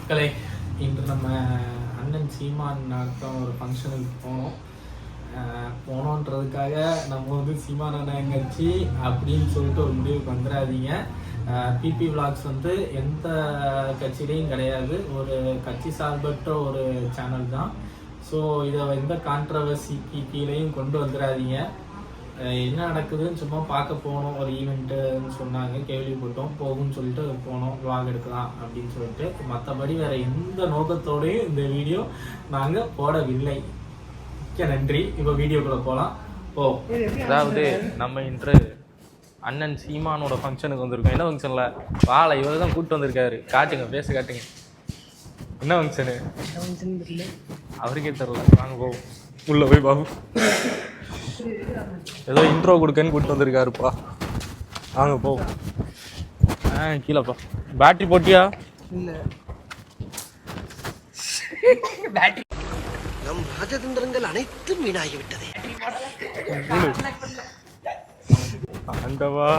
மக்களே, இன்று நம்ம அண்ணன் சீமான் நடத்தும் ஒரு ஃபங்க்ஷனுக்கு போனோன்றதுக்காக நம்ம வந்து சீமான் அண்ணன் கட்சி அப்படின்னு சொல்லிட்டு ஒரு முடிவுக்கு வந்துடாதீங்க. பிபி விளாக்ஸ் வந்து எந்த கட்சியிலையும் கிடையாது, ஒரு கட்சி சார்பற்ற ஒரு சேனல் தான். ஸோ இதை எந்த கான்ட்ரவர்சிக்கு கீழேயும் கொண்டு வந்துடாதீங்க. என்ன நடக்குதுன்னு சும்மா பார்க்க போனோம், ஒரு ஈவெண்ட்டுன்னு சொன்னாங்க, கேள்விப்பட்டோம், போகும்னு சொல்லிட்டு போனோம், விளாக் எடுக்கலாம் அப்படின்னு சொல்லிட்டு. மற்றபடி வேற எந்த நோக்கத்தோடையும் இந்த வீடியோ நாங்கள் போடவில்லை. மிக்க நன்றி. இப்போ வீடியோக்குள்ள போகலாம். அதாவது நம்ம இன்று அண்ணன் சீமானோட ஃபங்க்ஷனுக்கு வந்திருக்கோம். என்ன ஃபங்க்ஷனில் வாழை இவர் தான் கூப்பிட்டு வந்திருக்காரு. காட்டுங்க, பேச காட்டுங்க. என்ன ஃபங்க்ஷனு அவருக்கே தெரில. வாங்க போவோம், உள்ள போய் பாபு ஏதோ இன்ட்ரோ கொடுக்கன்னு கூப்பிட்டு வந்திருக்காருப்பா. வாங்க போவோம். கீழேப்பா பேட்டரி போட்டியா? இல்லை, நம் ராஜதந்திரங்கள் அனைத்தும் வீணாகிவிட்டது. ஆண்டவா,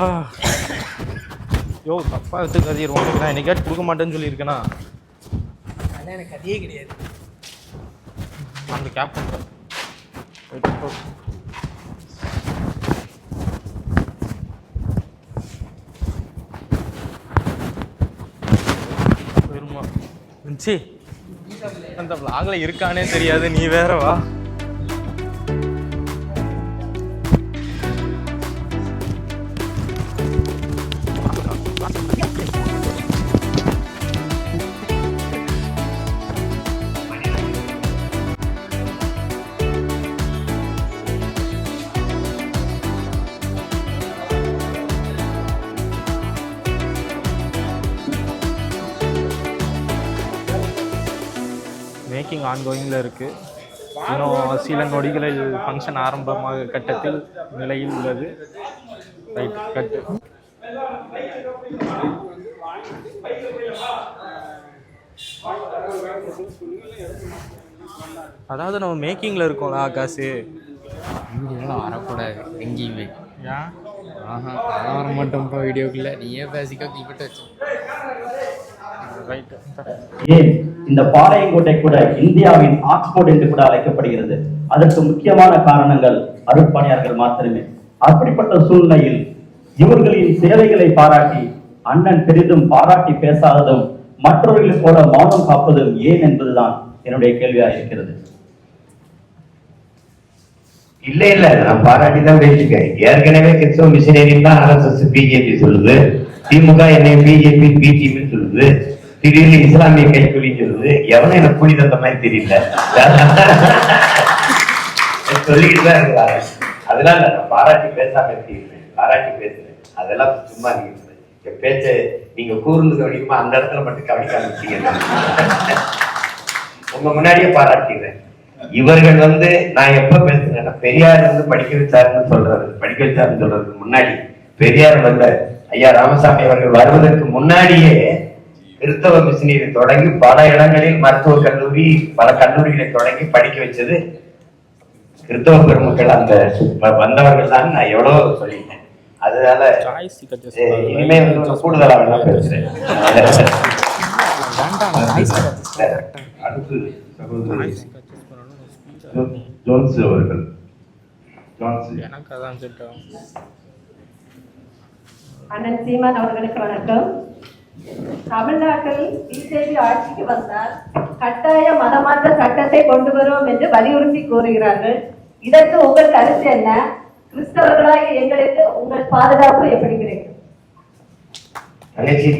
யோ தப்பா எடுத்து கதிடுவாங்க. நான் என்னைக்காச்சும் கொடுக்க மாட்டேன்னு சொல்லியிருக்கேனா? எனக்கு கதையே கிடையாது. அந்த கேப் பண்ணுறேன். அந்த விளாக்ல இருக்கானே தெரியாது, நீ வேற வா. மேக்கிங் ஆன்கோயிங்கில் இருக்குது. இன்னும் சில நொடிகளில் ஃபங்க்ஷன் ஆரம்பமாக கட்டத்தில் நிலையில் உள்ளது. ரைட் கட்டு. அதாவது நம்ம மேக்கிங்கில் இருக்கோம்ல ஆகாசு, வீடியோலாம் வரக்கூடாது எங்கேயுமே. ஏன்? வர மாட்டோம்ப்பா வீடியோக்குள்ள. நீயே பேசிக்கா கிளிப்பிட்டு வச்சு. ஏன் இந்த பாளையங்கோட்டை கூட இந்தியாவின் ஆக்ஸ்போர்ட் என்று கூட அழைக்கப்படுகிறது. அதற்கு முக்கியமான காரணங்கள் அருட்பணியாளர்கள் மாத்திரமே. அப்படிப்பட்ட சூழ்நிலையில் இவர்களின் சேவைகளை பாராட்டி அண்ணன் பெரிதும் பாராட்டி பேசாததும் மற்றவர்களுக்கு போல மௌனம் காப்பதும் ஏன் என்பதுதான் என்னுடைய கேள்வியாக இருக்கிறது. இல்ல நான் பாராட்டி தான் பேசிருக்கேன். ஏற்கனவே கிறிஸ்தவ மிஷனரி தான் RSS பிஜேபி சொல்லுது, திமுக என்னை பிஜேபி பிடிபி சொல்லுது, திடீர்னு இஸ்லாமிய கைக்கூலி சொல்லுது. எவனும் எனக்கு கூலி தந்த மாதிரி தெரியல, சொல்லிக்கிட்டு தான் இருக்கிறாங்க. அதனால நான் பாராட்டி பேசாம இருக்கேன், பாராட்டி பேசுறேன். அதெல்லாம் சும்மா நீங்க பேச்ச நீங்க கூர்ந்து கவனிக்குமா அந்த இடத்துல மட்டும் கவனிக்காம இருக்கீங்க. உங்க முன்னாடியே பாராட்டிடுறேன். இவர்கள் வந்து நான் எப்ப பேசுறேன், பெரியார் வந்து படிக்க வச்சாருன்னு சொல்றதுக்கு முன்னாடி, பெரியார் வந்த ஐயா ராமசாமி அவர்கள் வருவதற்கு முன்னாடியே கிறிஸ்தவ மிஷனரி தொடங்கி பல இடங்களில் மருத்துவக் கல்லூரி, பல கல்லூரிகளை தொடங்கி படிக்க வச்சது கிறிஸ்தவ பெருமக்கள். அந்த வந்தவர்கள் தான் நான் எவ்வளவு சொல்லிட்டேன். அதனால இனிமே வந்து கூடுதலா வேணா பேசுறேன். அடுத்து சகோதரி ஜோன்ஸ் அவர்கள். அண்ணன் சீமான் அவர்களுக்கு வணக்கம். தமிழ்நாட்டில் பிஜேபி ஆட்சிக்கு வந்தால் கட்டாய மதமாற்ற சட்டத்தை கொண்டு வருவோம் என்று வலியுறுத்தி கூறுகிறார்கள். இதற்கு உங்கள் கருத்து என்ன? கிறிஸ்தவர்களாக எங்களுக்கு உங்கள் பாதுகாப்பு எப்படி கிடைக்கும்?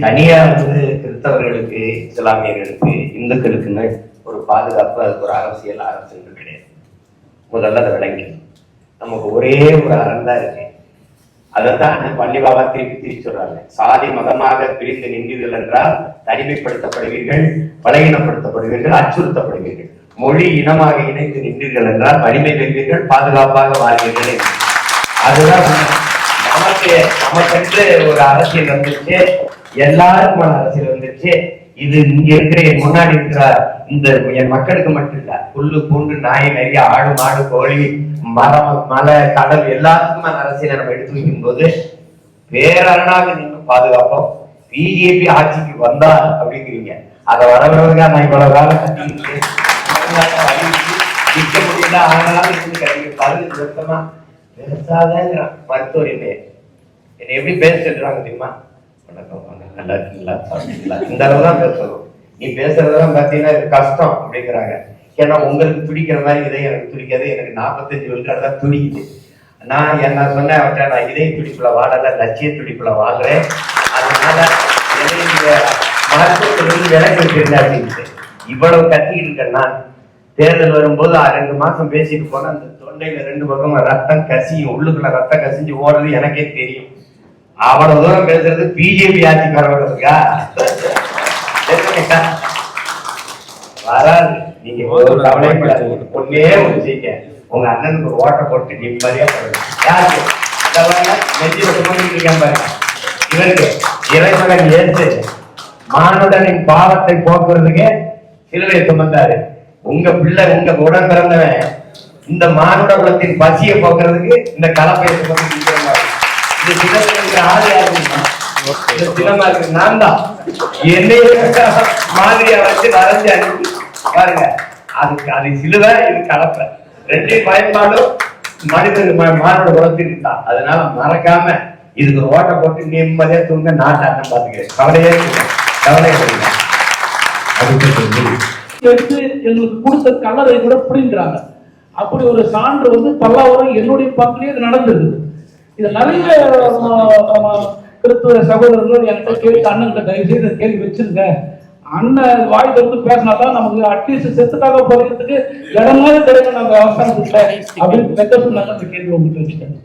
தனியா வந்து கிறிஸ்தவர்களுக்கு, இஸ்லாமியர்களுக்கு, இந்துக்களுக்குன்னு ஒரு பாதுகாப்பு, அதுக்கு ஒரு அரசியல் அரசு கிடையாது. முதல்ல அதை விளங்கி நமக்கு ஒரே ஒரு அறம் தான் இருக்கு. அதைத்தான் பள்ளிவாவா திருப்பி சொல்றாங்க. சாதி மதமாக பிரிந்து நின்றீர்கள் என்றால் தனிமைப்படுத்தப்படுவீர்கள், பலகீனப்படுத்தப்படுவீர்கள், அச்சுறுத்தப்படுவீர்கள். மொழி இனமாக இணைந்து நின்றீர்கள் என்றால் வலிமை பெறுவீர்கள், பாதுகாப்பாக வாழ்வீர்கள். அதுதான் நமக்கென்று ஒரு அரசியல் வந்துருச்சு, எல்லாருக்குமான அரசியல் வந்துருச்சு. இது இங்க இருக்கிற முன்னாடி இருக்கிற இந்த என் மக்களுக்கு மட்டும் இல்ல, புல்லு பூண்டு நாய் நெறிய ஆடு மாடு கோழி மரம் மலை கடல் எல்லாத்துக்குமே அரசியலை நம்ம எடுத்து வைக்கும் போது பேரனாக நின்று பாதுகாப்போம். பிஜேபி ஆட்சிக்கு வந்தா அப்படிங்கிறீங்க, அதை வரவழைக்காக நான் இவ்வளவு காலம் கட்டிக்கிட்டு நிக்க முடியல. ஆனாலும் கட்டிக்க 15 வருஷமா பேசாதேங்கிறான் மருத்துவர். என்னை எப்படி பேசிட்டுறாங்க தெரியுமா? வணக்கம், நல்லா இருக்கீங்களா, சாப்பிட்டீங்களா, இந்த அளவு தான் பேசணும். நீ பேசுறதெல்லாம் பார்த்தீங்கன்னா இது கஷ்டம் அப்படிங்கிறாங்க. ஏன்னா உங்களுக்கு துடிக்கிற மாதிரி இதயம் எனக்கு துடிக்காது. எனக்கு 45 விழுக்காடு தான் துடிக்குது. நான் என்ன சொன்னேன் அவற்றை, நான் இதய துடிப்புல வாழல, லட்சிய துடிப்புல வாழ்றேன். அதனால மருத்துவத்திலிருந்து விலக்கு தெரிஞ்சாச்சு. இவ்வளவு கத்திக்கிட்டு இருக்கேன். நான் தேர்தல் வரும்போது 2 மாசம் பேசிட்டு போன அந்த தொண்டையில 2 பக்கமும் ரத்தம் கசியும், உள்ளுக்குள்ள ரத்தம் கசிஞ்சு ஓடுறது எனக்கே தெரியும். அவ்வளவு தூரம் பேசுறது பிஜேபி ஆட்சிக்காரர்களுக்கா வராது. நீங்க கவலைப்படாது. ஒன்னே ஒண்ணு செய்யுங்க, உங்க அண்ணனுக்கு ஒரு ஓட்டை போட்டு நிம்மதியா போடுங்க. யாருக்கு நெஞ்சி இருக்கேன் பாருங்க. இவருக்கு இறைமகன் ஏற்று மானுடனின் பாவத்தை போக்குறதுக்கு சிலுவை சுமந்தாரு. உங்க பிள்ளை, உங்க உடன் பிறந்தவன் இந்த மானுட குலத்தின் பசியை போக்குறதுக்கு இந்த கலப்பையை சுமந்து நிற்கிறாங்க. இந்த சிலம்புக்கு ஆறு யாருன்னா இந்த சிலம்பா இருக்கு நான் தான். என்னைய மாதிரியா வச்சு வரைஞ்சு அனுப்பி பாருங்க. அது சிலுவை, இது கலப்பை. 2 பயன்பாடும் மனிதன் மானுட குலத்திற்கு தான். அதனால மறக்காம இதுக்கு ஒரு ஓட்டை போட்டு நிம்மதியா தூங்க. நாட்டாட்டம் பாத்துக்கிறேன். கவலையே கவலையே எடுத்து எங்களுக்கு கொடுத்த கலரை கூட புரிஞ்சுறாங்க. அப்படி ஒரு சான்று வந்து பல்லாவரம் என்னுடைய பக்கத்திலே இது நடந்தது. இது நிறைய கிறிஸ்துவ சகோதரர்கள் என்கிட்ட கேள்வி, அண்ணன் தயவு செய்து கேள்வி வச்சிருங்க, அண்ணன் வாய் திறந்து பேசினாதான் நமக்கு அட்லீஸ்ட் செத்துக்காக போறதுக்கு இடமாவது கிடைக்கும். நாங்க அவசரம் இல்லை அப்படின்னு பெற்ற சொன்னாங்க. அந்த கேள்வி உங்ககிட்ட வச்சுட்டேன்.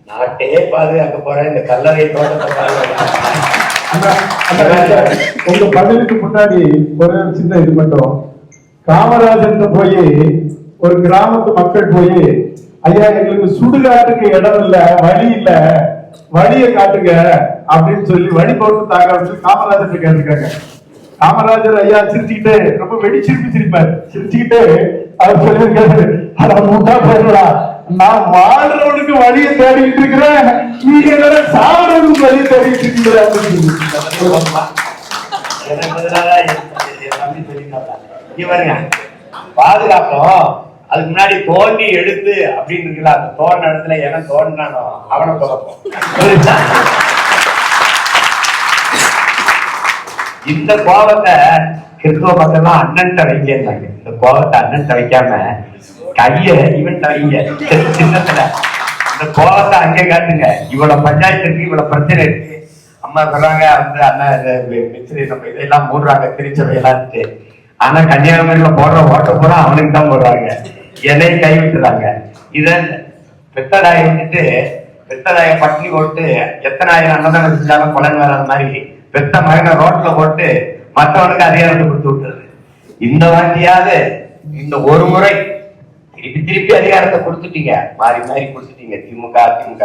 நாட்டே பாதுகாக்க போற இந்த கல்லறை தோட்டத்தை உங்க பதிலுக்கு முன்னாடி ஒரு சின்ன இது மட்டும். காமராஜர் போய் ஒரு கிராமத்து மக்கள் போய், ஐயா எங்களுக்கு சுடுகாட்டுக்கு இடம் இல்ல, வழி இல்ல, வழியை காட்டுங்க அப்படின்னு சொல்லி வழி போட்டு தாங்க அப்படின்னு காமராஜர் கேட்டிருக்காங்க. காமராஜர் ஐயா சிரிச்சுக்கிட்டு, ரொம்ப வெடிச்சிருப்பி சிரிப்பாரு, சிரிச்சுக்கிட்டு அவர் சொல்லியிருக்காரு, அத மூட்டா போயிடலாம், நான் வாழ்றவனுக்கு வழியை தேடிட்டு இருக்கிறேன், நீங்க சாவறவனுக்கு வழியை தேடிட்டு இருக்கிறீங்க அப்படின்னு பாதுகாப்போம். அதுக்கு முன்னாடி தோண்டி எடுத்து அப்படின்னு இருக்குல்ல, அந்த தோண்ட இடத்துல எவன் தோண்டினானோ அவனை தொடப்போம். இந்த கோபத்தை கிறிஸ்துவ மக்கள் அண்ணன்ட்ட வைக்கிறாங்க. இந்த கோபத்தை அண்ணன்ட்ட வைக்காம கைய இவன் வைங்க. சின்னத்துல இந்த கோபத்தை அங்கே காட்டுங்க. இவ்வளவு பஞ்சாயத்து இருக்கு, இவ்வளவு பிரச்சனை இருக்கு. அம்மா சொல்றாங்க வந்து அண்ணன் மிச்சரி நம்ம இதெல்லாம் போடுறாங்க திருச்சபையெல்லாம். ஆனா கன்னியாகுமரியில போடுற ஓட்ட பூரா அவனுக்கு தான் போடுறாங்க, என்னையும் கை விட்டுறாங்க. இத பெத்ததாயை விட்டுட்டு பெத்ததாய பட்டினி போட்டு எத்தனை ஆயிரம் அன்னதானம் செஞ்சாலும் பலன் வராத மாதிரி பெத்த மகனை ரோட்ல போட்டு மற்றவனுக்கு அதிகாரத்தை கொடுத்து விட்டுறது. இந்த வாட்டியாவது இந்த ஒரு முறை திருப்பி திருப்பி அதிகாரத்தை கொடுத்துட்டீங்க, மாறி மாறி கொடுத்துட்டீங்க. திமுக அதிமுக.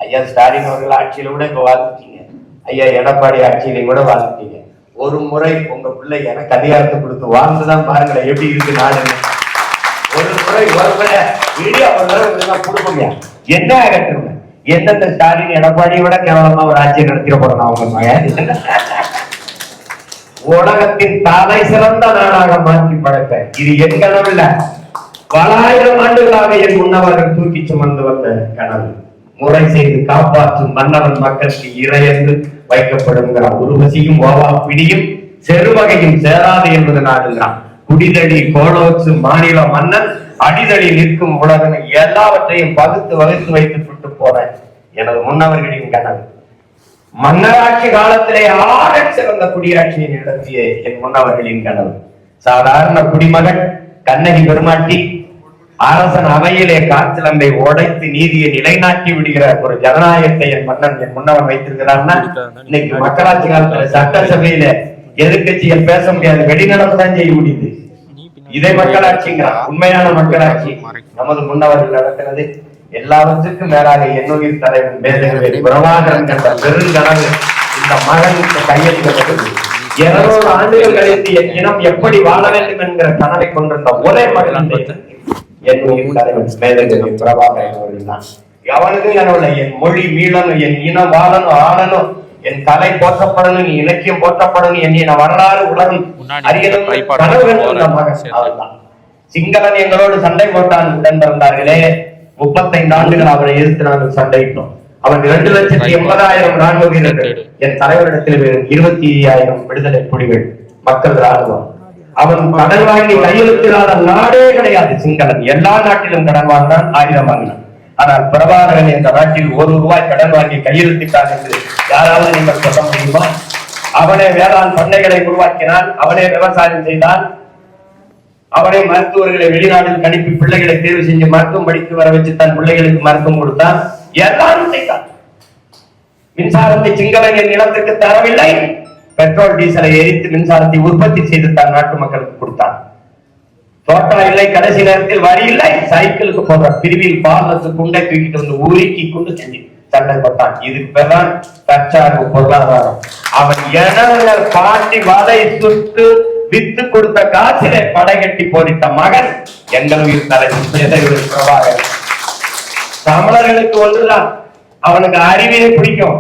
ஐயா ஸ்டாலின் அவர்கள் ஆட்சியில கூட இப்ப வாழ்ந்துட்டீங்க, ஐயா எடப்பாடி ஆட்சியிலையும் கூட வாழ்ந்துட்டீங்க. ஒரு முறை உங்க பிள்ளை எனக்கு அதிகாரத்தை கொடுத்து வாழ்ந்துதான் பாருங்களேன் எப்படி இருக்கு நாடுன்னு. ஒரு முறை வீடியோ கொடுப்பீங்க. என்ன ஆகட்டுங்க, எந்தெந்த ஸ்டாலின் எடப்பாடியை விட கேவலமா ஒரு ஆட்சியை நடத்திட போறோம் அவங்க மகன். உலகத்தின் தலை சிறந்த நாடாக மாற்றி படைத்த இது என் கனவு இல்ல, பல ஆயிரம் ஆண்டுகளாக என் முன்னவர்கள் தூக்கி சுமந்து வந்த கனவு. முறை செய்து காப்பாற்றும் மன்னவன் மக்களுக்கு இறை என்று வைக்கப்படுங்கிறான். உருவசியும் ஓவா பிடியும் செருவகையும் சேராது என்பது நாடுங்கிறான். குடிதழி கோலோச்சு மாநில மன்னன் அடிதழி நிற்கும் உலகம் எல்லாவற்றையும் பகுத்து வகுத்து வைத்து போறேன் எனது முன்னவர்களின் கனவு. மன்னராட்சி காலத்திலே ஆக சிறந்த குடியாட்சியை நடத்திய என் முன்னவர்களின் கனவு. சாதாரண குடிமகன் கண்ணகி பெருமாட்டி அரசன் அவையிலே காற்றிலம்பை உடைத்து நீதியை நிலைநாட்டி விடுகிற ஒரு ஜனநாயகத்தை என் மன்னன் என் முன்னவன் வைத்திருக்கிறான்னா, இன்னைக்கு மக்களாட்சி காலத்துல சட்டசபையில எதிர்கட்சிகள் பேச முடியாது, வெளிநடப்பு தான் செய்ய முடியுது. இதை மக்களாட்சிங்கிறான். உண்மையான மக்களாட்சி நமது முன்னவர்கள் நடக்கிறது. எல்லாவற்றுக்கும் மேலாக என்னுயிர் தலைவன் மேதகவே பிரபாகரன் கண்ட பெருங்கனவு இந்த மகனுக்கு கையெழுத்தப்பட்டது. 200 ஆண்டுகள் கழித்து என் இனம் எப்படி வாழ வேண்டும் என்கிற கனவை கொண்டிருந்த ஒரே மகன் என்னுயிர் தலைவன் மேதகவே பிரபாகரன் அவர்கள் தான். எவனுக்கும் கனவுல என் மொழி மீளணும், என் இனம் வாழணும், ஆளணும், என் கலை போற்றப்படணும், இலக்கியம் போற்றப்படணும், என்னை வரலாறு உலகம் அறியணும் அவர்தான். சிங்களன் எங்களோடு சண்டை போட்டான் உடன் பிறந்தார்களே, 35 ஆண்டுகள் அவரை எதிர்த்து நாங்கள் சண்டையிட்டோம். அவன் 2,80,000 ராணுவ வீரர்கள், என் தலைவரிடத்தில் 25,000 விடுதலை புலிகள், மக்கள் ராணுவம். அவன் கடன் வாங்கி கையெழுத்திடாத நாடே கிடையாது. சிங்களன் எல்லா நாட்டிலும் கடன் வாங்கினான், ஆயுதம் வாங்கினான். ஆனால் பிரபாகரன் என்ற நாட்டில் ₹1 கடன் வாங்கி கையெழுத்திட்டான் என்று யாராவது நீங்கள் சொல்ல முடியுமா? அவனே வேளாண் பண்ணைகளை உருவாக்கினான், அவனே விவசாயம் செய்தான், அவனே மருத்துவர்களை வெளிநாட்டில் அனுப்பி பிள்ளைகளை தேர்வு செஞ்சு மருத்துவம் படித்து வர வச்சு தன் பிள்ளைகளுக்கு மருத்துவம் கொடுத்தான். எல்லாரும் செய்தான். மின்சாரத்தை சிங்களன் என் நிலத்துக்கு தரவில்லை, பெட்ரோல் டீசலை எரித்து மின்சாரத்தை உற்பத்தி செய்து தன் நாட்டு மக்களுக்கு கொடுத்தான். தோட்டா இல்லை, கடைசி நேரத்தில் வரி இல்லை, சைக்கிளுக்கு போடுற பிரிவில் பாலத்து குண்டை தூக்கிட்டு வந்து உருக்கி கொண்டு செஞ்சு சண்டை போட்டான். இதுக்கு பேர்தான் தற்சார்பு பொருளாதாரம். அவன் இடங்கள் பாட்டி வலை சுட்டு வித்து கொடுத்த காசிலே படை கட்டி போரிட்ட மகன் எங்கள் உயிர் தலைவர் பிரபாகரன். தமிழர்களுக்கு ஒன்றுதான், அவனுக்கு அறிவே பிடிக்கும்,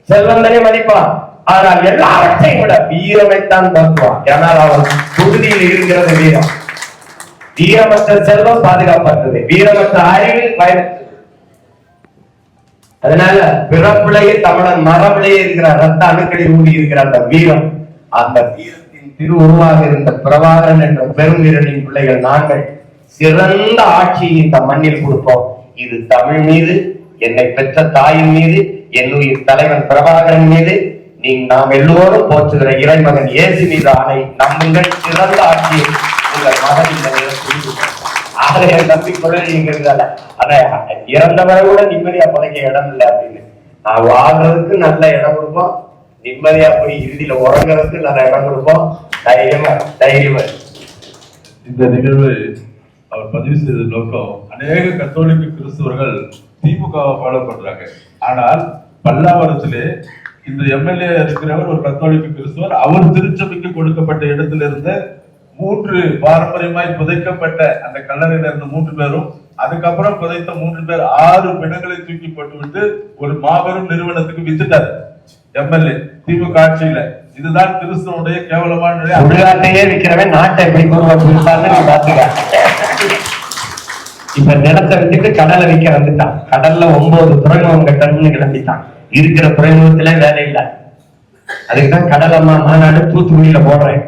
செல்வந்தனை மதிப்பான், ஆனால் எல்லாவற்றையும் விட வீரமைத்தான் பார்த்துவான். ஏனால் அவன் குருதியில் இருக்கிறது வீரம். வீரமற்ற செல்வம் பாதுகாப்பற்றது, வீரமற்ற அறிவு பயனற்றது. அதனால பிறப்பிலேயே தமிழன் மரபிலேயே இருக்கிற ரத்த அணுக்களில் ஊடி இருக்கிற அந்த வீரம், அந்த வீரத்தின் திரு உருவாக இருந்த பிரபாகரன் என்ற பெரும் வீரனின் பிள்ளைகள் நாங்கள் சிறந்த ஆட்சியை இந்த மண்ணில் கொடுப்போம். இது தமிழ் மீது, என்னை பெற்ற தாயின் மீது, என் உயிர் தலைவன் பிரபாகரன் மீது, நாம் எல்லோரும் போற்றுகிற இறைமகன் இயேசு மீது ஆணை, நம்முங்கள் சிறந்த ஆட்சியை உங்கள் மகன் இந்த ஆலய நம்பிக்கொள்ள. ஆனா இறந்தவரை கூட நிம்மதியா புதைக்க இடம் இல்லை அப்படின்னு, நான் வாழ்றதுக்கு நல்ல இடம் கொடுப்போம், நிம்மதியா போய் இறுதியில உறங்குறதுக்கு நல்ல இடம் கொடுப்போம். தைரியமா இந்த நிகழ்வு அவர் பதிவு செய்த நோக்கம், அநேக கத்தோலிக்க கிறிஸ்தவர்கள் திமுகவை ஃபாலோ பண்றாங்க. ஆனால் பல்லாவரத்திலே இந்த எம்எல்ஏ இருக்கிறவர் ஒரு கத்தோலிக்க கிறிஸ்தவர். அவர் திருச்சபைக்கு கொடுக்கப்பட்ட இடத்துல இருந்த 3 பாரம்பரியமாய் புதைக்கப்பட்ட அந்த கல்லறையில இருந்த 3 பேரும், அதுக்கப்புறம் புதைத்த 3 பேர் 6 பிணங்களை தூக்கி போட்டுவிட்டு ஒரு மாபெரும் நிறுவனத்துக்கு வித்துட்டார் எம்எல்ஏ திமுக ஆட்சியில. இதுதான் கிறிஸ்தவனுடைய கேவலமான விற்கிறவன் நாட்டை எப்படி இப்ப நிலத்தை விட்டுட்டு கடலை விற்க வந்துட்டான். கடல்ல 9 துறைமுகம் கட்டணும்னு கிளம்பிட்டான். இருக்கிற துறைமுகத்துல வேலை இல்லை. அதுக்குதான் கடலம்மா மாநாடு தூத்துக்குடியில போடுறேன்.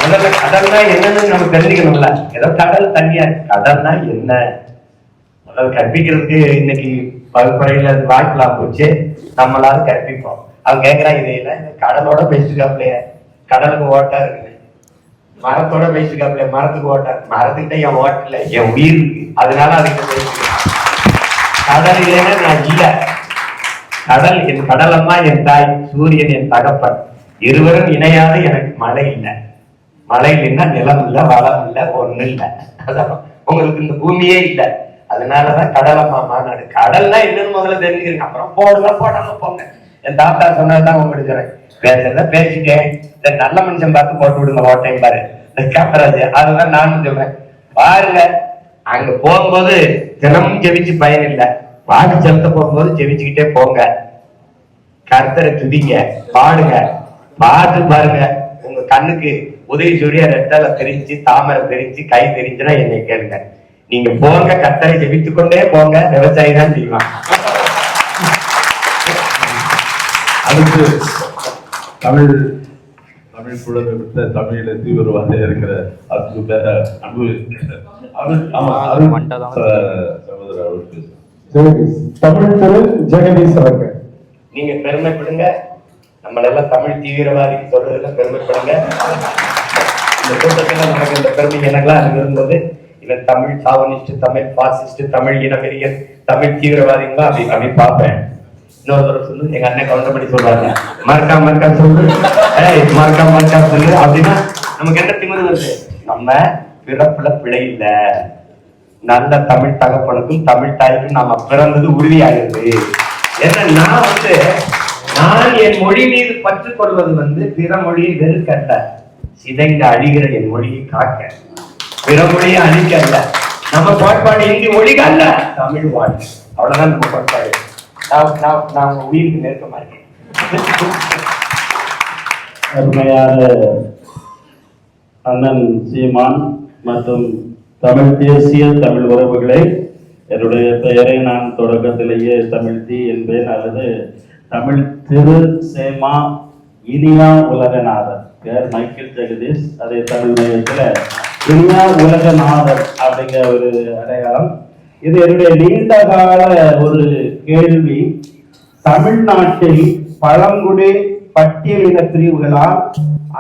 முதல்ல கடல்னா என்னன்னு நம்ம தெரிஞ்சுக்கணும்ல. ஏதோ கடல் தண்ணியா, கடல்னா என்ன முதல்ல கற்பிக்கிறதுக்கு இன்னைக்கு வகுப்பறையில வாய்ப்பெல்லாம் போச்சு, நம்மளால கற்பிப்போம். அவங்க கேட்கிறான், இதையில கடலோட பேசிக்காப்லையே, கடலுக்கு ஓட்டா இருக்கு, மரத்தோட பேசிக்காப்லையே, மரத்துக்கு ஓட்டா, மரத்துக்கிட்ட என் ஓட்டு இல்லை, என் உயிர் இருக்கு, அதனால அதுக்கு பேசிக்கிறேன். கடல் இல்லைன்னா நான் இல்ல. கடல் என் கடலம்மா, என் தாய், சூரியன் என் தகப்பன், இருவரும் இணையாது எனக்கு மழை இல்லை. மழை இல்லைன்னா நிலம் இல்லை, வளம் இல்லை, ஒண்ணு இல்லை. அதான் உங்களுக்கு இந்த பூமியே இல்லை. அதனாலதான் கடலம்மா மாநாடு. கடல்னா என்னன்னு முதல்ல தெரிஞ்சுக்கிறீங்க, அப்புறம் போடாம போங்க. என் தாத்தா சொன்னதுதான் உங்களுக்கு பேசுறத பேசிட்டேன். இந்த நல்ல மனுஷன் பார்த்து போட்டு விடுங்க ஓட்டையும் பாரு, இந்த கேமராஜ். அதுதான் நானும் சொல்றேன். பாருங்க, அங்க போகும்போது தினமும் ஜெபிச்சு பயன் இல்லை, வாக்கு செலுத்த போகும்போது ஜெபிச்சுக்கிட்டே போங்க. கர்த்தரை துதிங்க, பாடுங்க, பார்த்து பாருங்க. உங்க கண்ணுக்கு உதவி சூரிய ரெட்டலை தெரிஞ்சு, தாமரை தெரிஞ்சு, கை தெரிஞ்சுன்னா என்னை கேளுங்க. நீங்க போங்க, கர்த்தரை ஜெபித்துக் கொண்டே போங்க, விவசாயி தான் செய்வாங்க. அதுக்கு தமிழ் புலமை விட்ட தமிழில தீவிரவாதியா இருக்கிற அதுக்கு பேர அன்பு தமிழ் திரு ஜெகதீஷ் அவர்கள். நீங்க பெருமைப்படுங்க, நம்மளெல்லாம் தமிழ் தீவிரவாதி சொல்றதுல பெருமைப்படுங்க. இந்த கூட்டத்துல நமக்கு இந்த பெருமை எனக்கெல்லாம் இருந்தது. இவன் தமிழ் சாவனிஸ்ட், தமிழ் பாசிஸ்ட், தமிழ் இனவெறியன், தமிழ் தீவிரவாதிங்களா அப்படி பார்ப்பேன். இன்னொரு தடவை சொல்லு, எங்க அண்ணன் கவுண்டபடி சொல்றாங்க, மறக்கா சொல்லு, மறக்கா சொல்லு அப்படின்னா நமக்கு என்ன திமிரு வருது? நம்ம பிறப்புல பிழை இல்ல, நல்ல தமிழ் தகப்பனுக்கும் தமிழ் தாய்க்கும் நாம பிறந்தது உறுதியாகிறது. ஏன்னா நான் என் மொழி மீது பற்று கொள்வது பிற மொழியை வெறுக்கல்ல, சிதைந்து அழிகிற என் மொழியை காக்க, பிற மொழியை அழிக்க அல்ல. நம்ம கோட்பாடு இந்தி மொழிக்கு அல்ல, தமிழ் வாழ்க்கை, அவ்வளவுதான் நம்ம கோட்பாடு. நான் உங்க உயிருக்கு நெருக்கமா இருக்கேன். அருமையான அண்ணன் சீமான் மற்றும் தமிழ் தேசிய தமிழ் உறவுகளை, என்னுடைய பெயரை நான் தொடக்கத்திலேயே தமிழ் தி என்பேன், அல்லது தமிழ் திரு சேமா இனியா உலகநாதர், பேர் மைக்கேல் ஜெகதீஷ். அதே தமிழ் மையத்தில் இனியா உலகநாதர் அப்படிங்கிற ஒரு அடையாளம். இது என்னுடைய நீண்ட கால ஒரு கேள்வி. தமிழ்நாட்டில் பழங்குடி பட்டியலின பிரிவுகளால்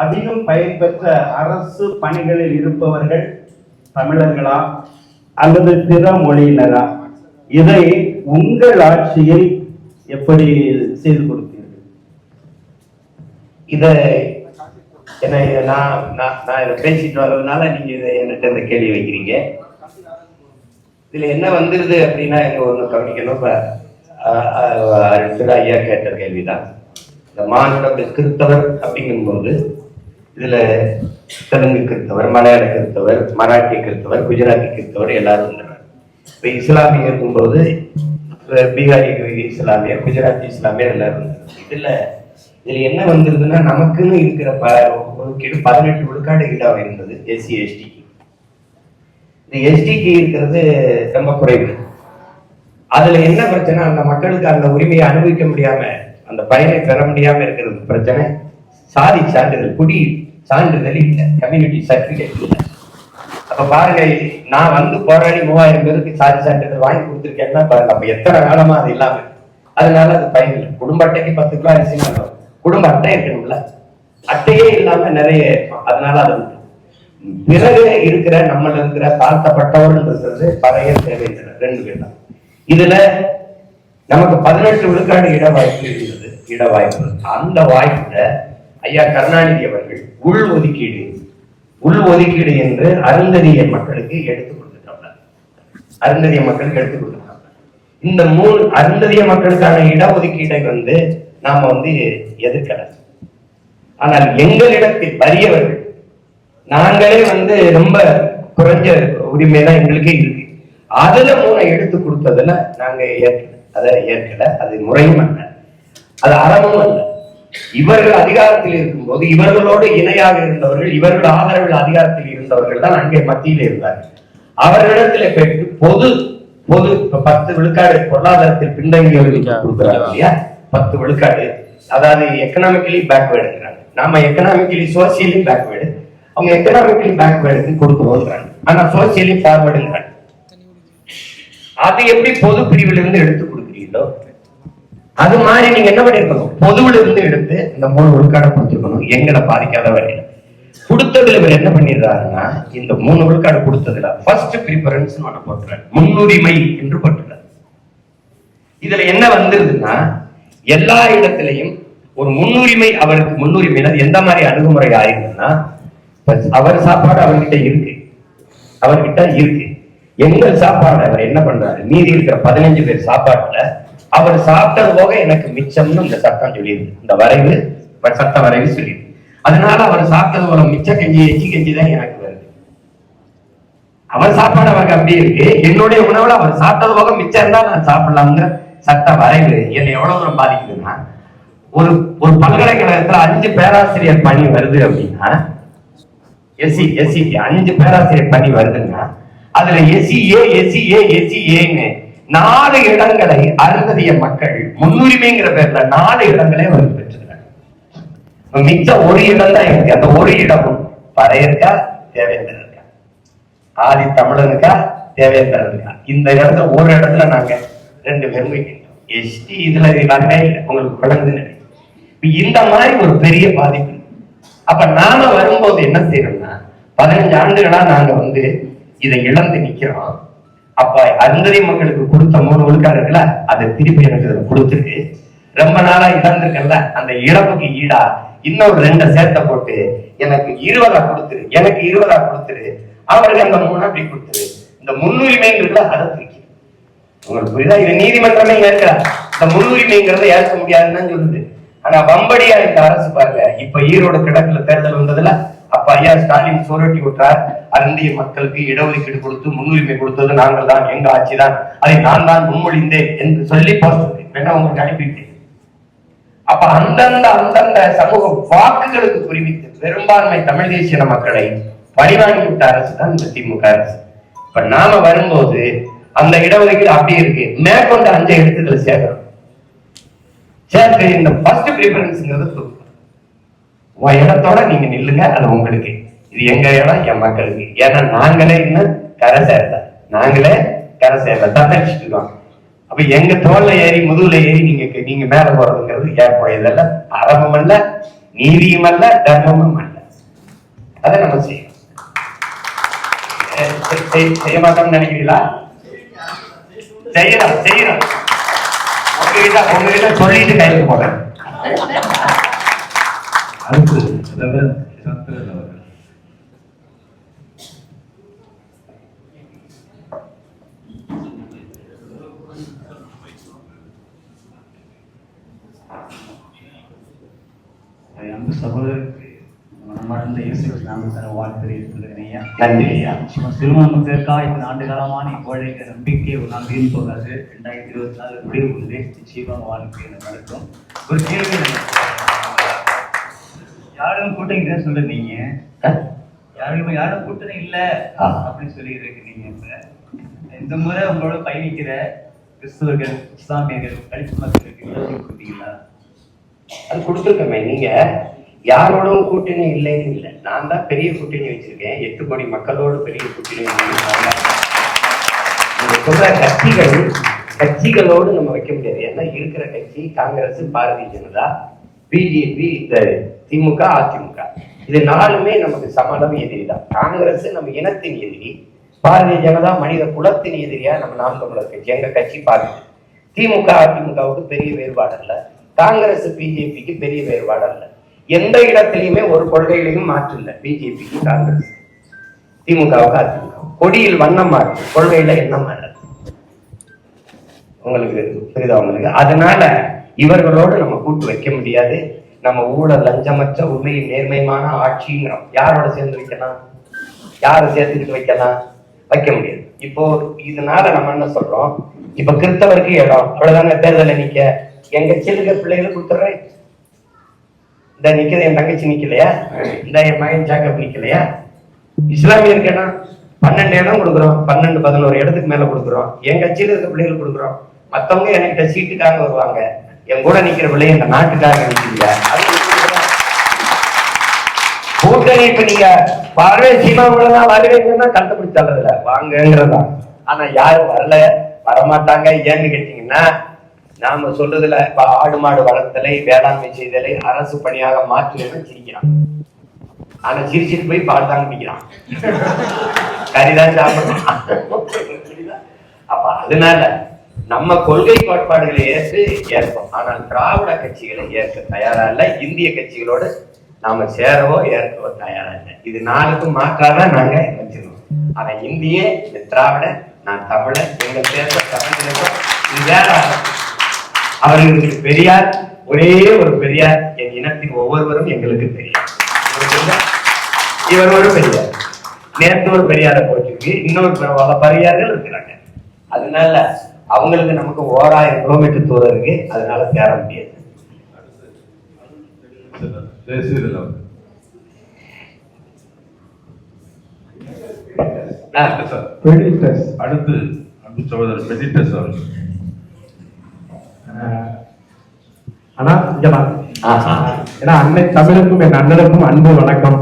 அதிகம் பயன்பெற்ற அரசு பணிகளில் இருப்பவர்கள் தமிழர்களா அல்லது பிற மொழியினரா? இதை உங்கள் ஆட்சியில் எப்படி செய்து கொடுத்தீர்கள்? இதை நான் இதை பேசிட்டு வர்றதுனால நீங்க இதை என்கிட்ட இந்த கேள்வி வைக்கிறீங்க. இதுல என்ன வந்துருது அப்படின்னா எங்க ஒண்ணு கவனிக்கணும். இப்ப ஐயா கேட்ட கேள்விதான். இந்த மாநிலம் கிறிஸ்தவர் அப்படிங்கும்போது இதுல தெலுங்கு கிறிஸ்தவர், மலையாள கிறிஸ்தவர், மராட்டி கிறிஸ்தவர், குஜராத்தி கிறிஸ்தவர் எல்லாரும் வந்துடுறாங்க. இப்ப இஸ்லாமிய இருக்கும்போது பீகாரி இஸ்லாமியர், குஜராத்தி இஸ்லாமியர் எல்லாரும் வந்துடுறாங்க. இதுல என்ன வந்துருதுன்னா நமக்குன்னு இருக்கிற ஒதுக்கீடு 18 விழுக்காடு இடம் இருந்தது எஸ்சி எஸ்டி. இந்த எஸ்டிக்கு இருக்கிறது ரொம்ப குறைவு. அதுல என்ன பிரச்சனை, அந்த மக்களுக்கு அந்த உரிமையை அனுபவிக்க முடியாம, அந்த பயனை பெற முடியாம இருக்கிறது பிரச்சனை. சாதி சான்றிதழ், குடி சான்றிதழ் இல்லை, கம்யூனிட்டி சர்டிபிகேட் இல்லை. அப்ப பாருங்க, நான் வந்து போராடி 3000 பேருக்கு சாதி சான்றிதழ் வாங்கி கொடுத்துருக்கேன்னா பாருங்க, அப்ப எத்தனை காலமா அது இல்லாம. அதனால அது பயன் இல்லை. குடும்ப அட்டைக்கு 10 கிலோ அரிசி குடும்ப அட்டை இருக்கணும்ல, அட்டையே இல்லாம நிறைய. அதனால அது பிறகு இருக்கிற நம்மள இருக்கிற தாழ்த்தப்பட்டவர்ன்றது பழைய தேவையில்லை, 2 பேர் தான். இதுல நமக்கு 18 விழுக்காடு இட வாய்ப்பு இருந்தது. இட வாய்ப்பு, அந்த வாய்ப்புல ஐயா கருணாநிதி அவர்கள் உள் ஒதுக்கீடு என்று அருந்ததிய மக்களுக்கு எடுத்துக் கொடுத்துட்டாங்க. அருந்ததிய மக்களுக்கு எடுத்துக் கொடுத்துட்டாங்க. இந்த 3 அருந்ததிய மக்களுக்கான இடஒதுக்கீடை வந்து நாம வந்து எதிர்க்கல. ஆனால் எங்களிடத்தில் வறியவர்கள், நாங்களே வந்து ரொம்ப குறைஞ்ச உரிமை தான் எங்களுக்கே இருக்கு. அதுல 3 எடுத்து கொடுத்ததுல நாங்க ஏற்கல. அது முறையும் அல்ல, அது அறமும் அல்ல. இவர்கள் அதிகாரத்தில் இருக்கும்போது இவர்களோடு இணையாக இருந்தவர்கள், இவர்கள் ஆதரவில் அதிகாரத்தில் இருந்தவர்கள் தான் அங்கே மத்தியில் இருந்தார்கள். அவர்களிடத்துல பெற்று பொது 10 விழுக்காடு பொருளாதாரத்தில் பின்தங்கியவர்களுக்கு கொடுக்கிறாங்க இல்லையா, 10 விழுக்காடு. அதாவது எக்கனாமிக்கலி பேக்வேர்டுங்கிறாங்க, நாம எக்கனாமிக்கலி சோசியலி பேக்வேர்டு, அவங்க எக்கனாமிக்கலி பேக்வேர்டுக்கு கொடுக்கணும்ன்றாங்க. ஆனா சோசியலி ஃபார்வர்டுங்கிறாங்க. அது எப்படி பொது பிரிவுல இருந்து எடுத்து கொடுக்குறீங்களோ அது மாதிரி நீங்க என்ன பண்ணிருக்கணும், பொதுவுல இருந்து எடுத்து இந்த 3 விழுக்காடை கொடுத்துருக்கணும். எங்களை பாதிக்காத வரையில கொடுத்ததுல இவர் என்ன பண்ணிடுறாருன்னா, இந்த 3 விழுக்காடு கொடுத்ததுல ஃபர்ஸ்ட் ப்ரிஃபரன்ஸ் போட்டுறாரு, முன்னுரிமை என்று போட்டுறாரு. இதுல என்ன வந்துருதுன்னா, எல்லா இடத்திலையும் ஒரு முன்னுரிமை, அவருக்கு முன்னுரிமை எந்த மாதிரி அணுகுமுறை ஆயிருக்குன்னா, அவர் சாப்பாடு அவர்கிட்ட இருக்கு. எங்கள் சாப்பாடு அவர் என்ன பண்றாரு, மீதி இருக்கிற 15 பேர் சாப்பாட்டுல அவர் சாப்பிட்டது போக எனக்கு மிச்சம்னு இந்த சட்டம் சொல்லியிருக்கு. இந்த வரைவு சட்ட வரைவு சொல்லியிருக்கு. அதனால அவர் சாப்பிட்டது போல மிச்ச கஞ்சி எச்சி கஞ்சி தான் எனக்கு வருது. அவர் சாப்பாடு அவருக்கு அப்படி இருக்கு. என்னுடைய உணவுல அவர் சாப்பிட்டது போக மிச்சம் தான் நான் சாப்பிடலாம்ங்கிற சட்ட வரைவு என்னை எவ்வளவு தூரம் பாதிக்குதுன்னா, ஒரு பல்கலைக்கழகத்துல 5 பேராசிரியர் பணி வருது அப்படின்னா, எஸ்சி 5 பேராசிரியர் பணி வருதுன்னா, அதுல எஸ்சிஏன்னு 4 இடங்களை அருந்ததிய மக்கள் முன்னுரிமைங்கிற பேர்ல 4 இடங்களே வந்து பெற்றிருக்காங்க. மிச்சம் 1 இடம் தான் இருக்கு. அந்த 1 இடமும் பறையருக்கா தேவேந்திரன் இருக்கா, ஆதி தமிழனுக்கா தேவேந்திரன் இருக்கா. இந்த இடத்துல ஒரு இடத்துல நாங்க 2 பேரும் வைக்கின்றோம். எஸ்டி இதுல எல்லாமே உங்களுக்கு குழந்தை. இந்த மாதிரி ஒரு பெரிய பாதிப்பு. அப்ப நாம வரும்போது என்ன செய்யறோம்னா, 15 ஆண்டுகளா நாங்க வந்து இதை இழந்து நிக்கிறோம். அப்ப அருந்ததி மக்களுக்கு கொடுத்த 3 விழுக்காடு இருக்குல்ல, அதை திருப்பி எனக்கு கொடுத்துட்டு ரொம்ப நாளா இழந்திருக்கல, அந்த இழப்புக்கு ஈடா இன்னொரு 2 சேர்த்த போட்டு எனக்கு 20 கொடுத்துரு, அவருக்கு அந்த 3 அப்படி கொடுத்துரு. இந்த முன்னுரிமைங்கிறதுல அதை தூக்கி உங்களுக்கு புரியுதா? இது நீதிமன்றமே ஏற்கல. இந்த முன்னுரிமைங்கிறத ஏற்க முடியாதுன்னு சொல்லுது. ஆனா வம்படியா இந்த அரசு பாருங்க, இப்ப ஈரோடு கிழக்குல தேர்தல் வந்ததுல அப்ப ஐயா ஸ்டாலின் சூரட்டி விட்டார். அருந்திய மக்களுக்கு இடஒதுக்கீடு கொடுத்து முன்னுரிமை கொடுத்தது நாங்கள் தான், எங்க ஆட்சி தான், அதை நான் தான் முன்மொழிந்தேன் என்று சொல்லி போஸ்ட் வேணா உங்களுக்கு அனுப்பிவிட்டேன். அப்ப அந்தந்த சமூக வாக்குகளுக்கு குறிவித்து பெரும்பான்மை தமிழ் தேசிய மக்களை பழிவாங்கி விட்ட அரசு தான் இந்த திமுக அரசு. இப்ப நாம வரும்போது அந்த இடஒதுக்கீடு அப்படியே இருக்கு, மேற்கொண்டு 5 இடத்துல சேர்க்கிறோம். சேர்த்து இந்த ஃபர்ஸ்ட் ப்ரிஃபரன்ஸ்ங்கிறது உன் இடத்தோட நீங்க நில்லுங்க, அது உங்களுக்கு. இது எங்க இடம், என் மக்களுக்கு. ஏன்னா நாங்களே இன்னும் கரை சேரல, தத்தடிச்சுட்டு இருக்கோம். அப்ப எங்க தோல்ல ஏறி முதுகுல ஏறி நீங்க மேல போறதுங்கிறது ஏற்புடையதல்ல, அறமும் அல்ல, நீதியும் அல்ல, தர்மமும் அல்ல. அதை நம்ம செய்யணும். செய்ய மாட்டோம்னு நினைக்கிறீங்களா? செய்யணும். உங்ககிட்ட சொல்லிட்டு கையில போறேன். அடுத்து அன்பு சகோதரருக்கு மனமார்ந்த இயேசுவின் நாமத்தில் வாழ்த்து தெரிவித்துள்ளேன் ஐயா. நன்றி ஐயா. சிறும மக்களுக்காக இந்த ஆண்டு காலமான இக்கோழைக்கு நம்பிக்கை ஒரு நாள் வீண் போகாது. 2024 முடிவு கொண்டு நிச்சயமாக வாழ்க்கை நடக்கும். ஒரு கேள்வி, யாரும் கூட்டணி சொல்ல நீங்க யாரும் கூட்டணி இல்ல அப்படின்னு சொல்லி இருக்கீங்க. இந்த முறை உங்களோட பயணிக்கிற கிறிஸ்தவர்கள், இஸ்லாமியர்கள், கலிப்பு மக்களுக்கு கொடுத்தீங்களா? அது கொடுத்துருக்கமே. நீங்க யாரோடும் கூட்டணி இல்லைன்னு இல்லை, நான் தான் பெரிய கூட்டணி வச்சிருக்கேன். 8 கோடி மக்களோடு பெரிய கூட்டணி. நீங்க சொல்ற கட்சிகளோடு நம்ம வைக்க முடியாது. ஏன்னா இருக்கிற கட்சி காங்கிரஸ், பாரதிய ஜனதா, பிஜேபி, திமுக, அதிமுக, இது 4மே நமக்கு சமளவு எதிரி தான். காங்கிரஸ் நம்ம இனத்தின் எதிரி, பாரதிய ஜனதா மனித குலத்தின் எதிரியா நம்ம நாம் தமிழர் கட்சி, எங்க கட்சி பாருங்க. திமுக அதிமுகவுக்கு பெரிய வேறுபாடு அல்ல, காங்கிரஸ் பிஜேபிக்கு பெரிய வேறுபாடு அல்ல. எந்த இடத்திலையுமே ஒரு கொள்கையிலையும் மாற்று இல்லை. பிஜேபிக்கு காங்கிரஸ், திமுகவுக்கு அதிமுக. கொடியில் வண்ணம் மாறுது, கொள்கையில எண்ணம் மாறுது. உங்களுக்கு புரியுதா உங்களுக்கு? அதனால இவர்களோடு நம்ம கூட்டு வைக்க முடியாது. நம்ம ஊழல் லஞ்சமற்ற உண்மையின் நேர்மையான ஆட்சிங்கிறோம். யாரோட சேர்ந்து வைக்கலாம், யாரை சேர்த்துக்கிட்டு வைக்க முடியாது. இப்போ இதனால நம்ம என்ன சொல்றோம், இப்ப கிறிஸ்தவருக்கு இடம் அவ்வளவுதாங்க, தேர்தல் நிக்க எங்க கட்சியில பிள்ளைகளுக்கு கொடுத்துட்றேன். இந்த நிக்கிறது என் தங்கச்சி நிக்கலையா, இந்த என் மகன் ஜாக்கப் நிக்கலையா? இஸ்லாமியருக்கு இடம் 12 இடம் கொடுக்குறோம், 12, 11 இடத்துக்கு மேல கொடுக்குறோம். என் கட்சியில இருக்க பிள்ளைகளுக்கு கொடுக்குறோம். மத்தவங்க என்கிட்ட சீட்டுக்காக வருவாங்க, என் கூட நிக்கிற பிள்ளை இந்த நாட்டுக்காக நிக்கிறீங்க. கூட்டணி இப்ப நீங்க சீமாவுலதான் வருவீங்கன்னா கண்டுபிடி தள்ளுறதுல வாங்கங்கிறதா. ஆனா யாரும் வரமாட்டாங்க. ஏன்னு கேட்டீங்கன்னா, நாம சொல்றதுல ஆடு மாடு வளர்த்தலை, வேளாண்மை செய்தலை அரசு பணியாக மாற்றுன்னு சிரிக்கிறான். ஆனா சிரிச்சிட்டு போய் பால் தாங்க பிடிக்கிறான், கறிதான் சாப்பிடணும். அப்ப அதனால நம்ம கொள்கை கோட்பாடுகளை ஏற்போம். ஆனால் திராவிட கட்சிகளை ஏற்க தயாரா இல்லை. இந்திய கட்சிகளோடு நாம சேரவோ ஏற்கவோ தயாரா இல்லை. இது 4க்கும் மாற்றாதான் நாங்க வச்சிருக்கோம். ஆனா இந்திய, இந்த திராவிட, நான் தமிழன், எங்க பேச தமிழ் இது வேற. அவர்களுக்கு பெரியார், ஒரே ஒரு பெரியார், என் இனத்தின் ஒவ்வொருவரும் எங்களுக்கு பெரியார். இவர் ஒரு பெரியார், நேற்று ஒரு பெரியாரை போட்டிருக்கு, இன்னொரு பல பெரியார்கள் இருக்கிறாங்க. அதனால அவங்களுக்கு நமக்கு 1000 கிலோமீட்டர் தூரம் இருக்கு. அதனால சேர முடியாது. அடுத்து அன்பு சகோதரர் பெரிட்டஸ் அவர்கள். ஆனா ஏன்னா அன்னை தமிழுக்கும் என் அண்ணனுக்கும் அன்பு வணக்கம்.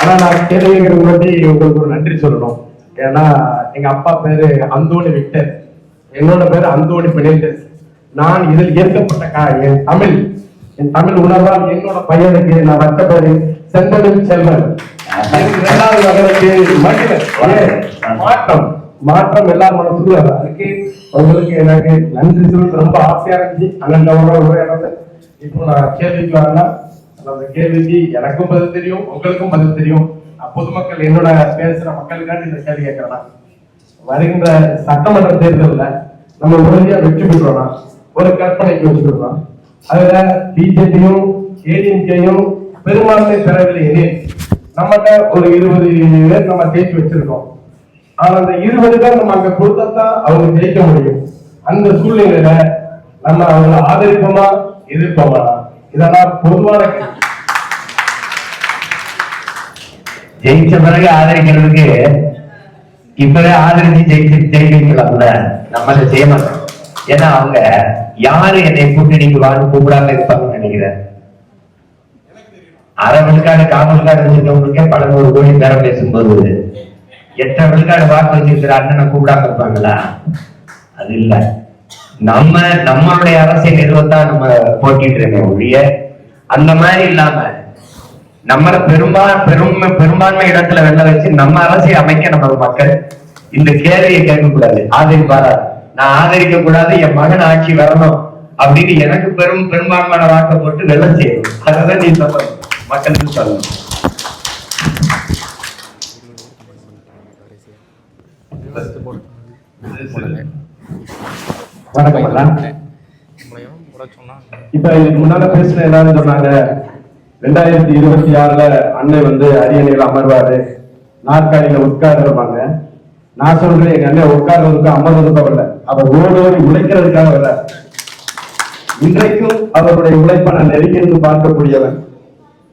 ஆனா நான் கேள்விங்கிற முன்னாடி உங்களுக்கு ஒரு நன்றி சொல்லணும். ஏன்னா எங்க அப்பா பேரு அந்தோணி விக்டர், என்னோட பேரு அந்தோணி பெனிட்டஸ். நான் இதில் ஏற்கப்பட்ட என் தமிழ் உணர்வால் என்னோட பையனுக்கு நான் வச்ச பேரு செந்தமிழ் செல்வன். 2வது மகனுக்கு மாற்றம் எல்லாரும் மனசுல அதுக்கு உங்களுக்கு எனக்கு நன்றி சொல்ல ரொம்ப ஆசையா இருந்துச்சு. அண்ணன் இப்போ நான் கேள்விக்கு வரலாம். அந்த கேள்விக்கு எனக்கும் பதில் தெரியும், உங்களுக்கும் பதில் தெரியும். பொதுமக்கள் என்னோட பேசுற மக்களுக்காண்டி இந்த கேள்வி கேட்கிறேன். வருகின்ற சட்டமன்ற தேர்தலில் நம்ம உறுதியா வெற்றி பெற்றோம்னா ஒரு கற்பனைக்கு வச்சுக்கிறோம். அதுல பிஜேபியும் ஏடிஎம்கேயும் பெரும்பான்மை பெறவில்லை. நம்மகிட்ட ஒரு 20 பேர் நம்ம ஜெயிச்சு வச்சிருக்கோம். ஆனா அந்த 20 பேர் நம்ம அங்க கொடுத்தா அவங்க ஜெயிக்க முடியும். அந்த சூழ்நிலையில நம்ம அவங்களை ஆதரிப்போமா எதிர்ப்போமா? இதெல்லாம் பொதுவான ஜெயிச்ச பிறகு ஆதரிக்கிறதுக்கு இப்பவே ஆதரிச்சு ஜெயிக்கலாம்ல, நம்ம அதை செய்ய மாட்டோம். ஏன்னா அவங்க யாரு என்னை கூட்டணிக்கு வான்னு கூப்பிடாம இருப்பாங்கன்னு நினைக்கிறேன். அரை விழுக்காடு கால் விழுக்காடு வச்சிருக்கவங்களுக்கே பல 100 கோடி பேரம் பேசும்போது 8 விழுக்காடு வாக்கு வச்சிருக்கிற அண்ணனை கூப்பிடாம இருப்பாங்களா? அது இல்ல. நம்மளுடைய அரசியல் நிறுவத்தான் நம்ம போட்டிட்டு ஒழிய அந்த மாதிரி இல்லாம நம்மள பெரும்பான்மை இடத்துல வெள்ள வச்சு நம்ம அரசியல் அமைக்க நம்ம மக்கள் இந்த கேள்வியை கேட்கக்கூடாது. ஆதரிப்பாரா? நான் ஆதரிக்க கூடாது, என் மகன் ஆட்சி வரணும் அப்படின்னு எனக்கு பெரும்பான்மையான வாக்கை போட்டு வெள்ள செய்யணும். அதான் நீ சொல்லணும், மக்களுக்கு சொல்லணும். வணக்கம். இப்ப இதுக்கு முன்னால பேசுன எல்லாரும் சொன்னாங்க 2026 அண்ணன் அரியணையில் அமர்வாரு, நாற்காலியில உட்கார்ந்துருப்பாங்க. நான் சொல்றேன், எங்க அண்ணன் உட்கார்றதுக்கு அமர்றதுக்கு வரல, அவர் ஓடோடி உழைக்கிறதுக்காக வரல. இன்றைக்கும் அவருடைய உழைப்பை நான் நெருங்கிருந்து பார்க்கக்கூடியவன்.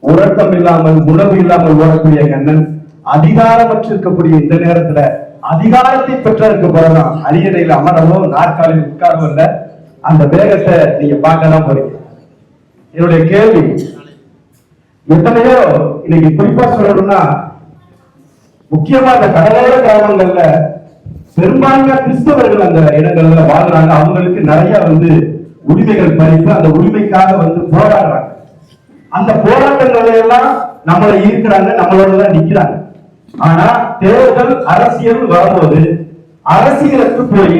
உறக்கம் இல்லாமல் உணவு இல்லாமல் ஓடக்கூடிய கண்ணன் அதிகாரமற்று இருக்கக்கூடிய இந்த நேரத்துல அதிகாரத்தை பெற்றதற்கு பிறகுதான் அரியணையில் அமரவோ நாற்காலியில் உட்கார்வல்ல அந்த வேகத்தை நீங்க பார்க்கலாம் போறீங்க. என்னுடைய கேள்வி, எத்தனையோ இன்னைக்கு குறிப்பா சொல்லணும்னா முக்கியமா இந்த கடலோர கிராமங்கள்ல பெரும்பான்மையா கிறிஸ்தவர்கள் அந்த இடங்கள்ல வாழ்றாங்க. அவங்களுக்கு நிறைய உரிமைகள் பறிப்பு, அந்த உரிமைக்காக போராடுறாங்க. அந்த போராட்டங்கள் எல்லாம் நம்மளை ஈர்க்கிறாங்க, நம்மளோடதான் நிக்கிறாங்க. ஆனா தேர்தல் அரசியல் வரும்போது அரசியலுக்கு போய்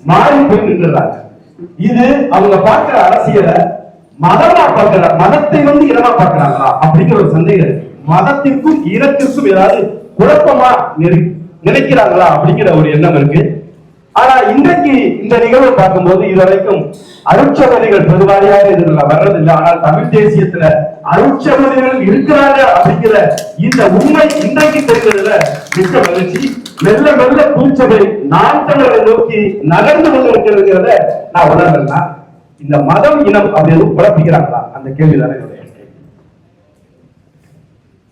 மாறி போய் நின்றுறாங்க. இது அவங்க பார்க்கிற அரசியலை மதமா பார்க்கிற, மதத்தை இனமா பார்க்கிறாங்களா அப்படிங்கிற ஒரு சந்தேகம். மதத்திற்கும் இனத்திற்கும் ஏதாவது குழப்பமா நினைக்கிறாங்களா அப்படிங்கிற ஒரு எண்ணம் இருக்கு. ஆனா இன்றைக்கு இந்த நிகழ்வை பார்க்கும்போது இதுவரைக்கும் அருட்சகதிகள் பெருவாரியாக இதுல வர்றதில்லை. ஆனால் தமிழ் தேசியத்துல அருட்சகதிகள் இருக்கிறாங்க அப்படிங்கிற இந்த உண்மை இன்றைக்கு தெரிந்ததுல மிக்க மகிழ்ச்சி. மெல்ல மெல்ல பூச்சபை நாட்டங்களை நோக்கி நகர்ந்து கொண்டிருக்கிறதுங்கிறத நான் உணர்றேன்னா, இந்த மதம் இனம் அப்படி எதுவும் குழப்பிக்கிறாங்களா? அந்த கேள்விதானே என்னுடைய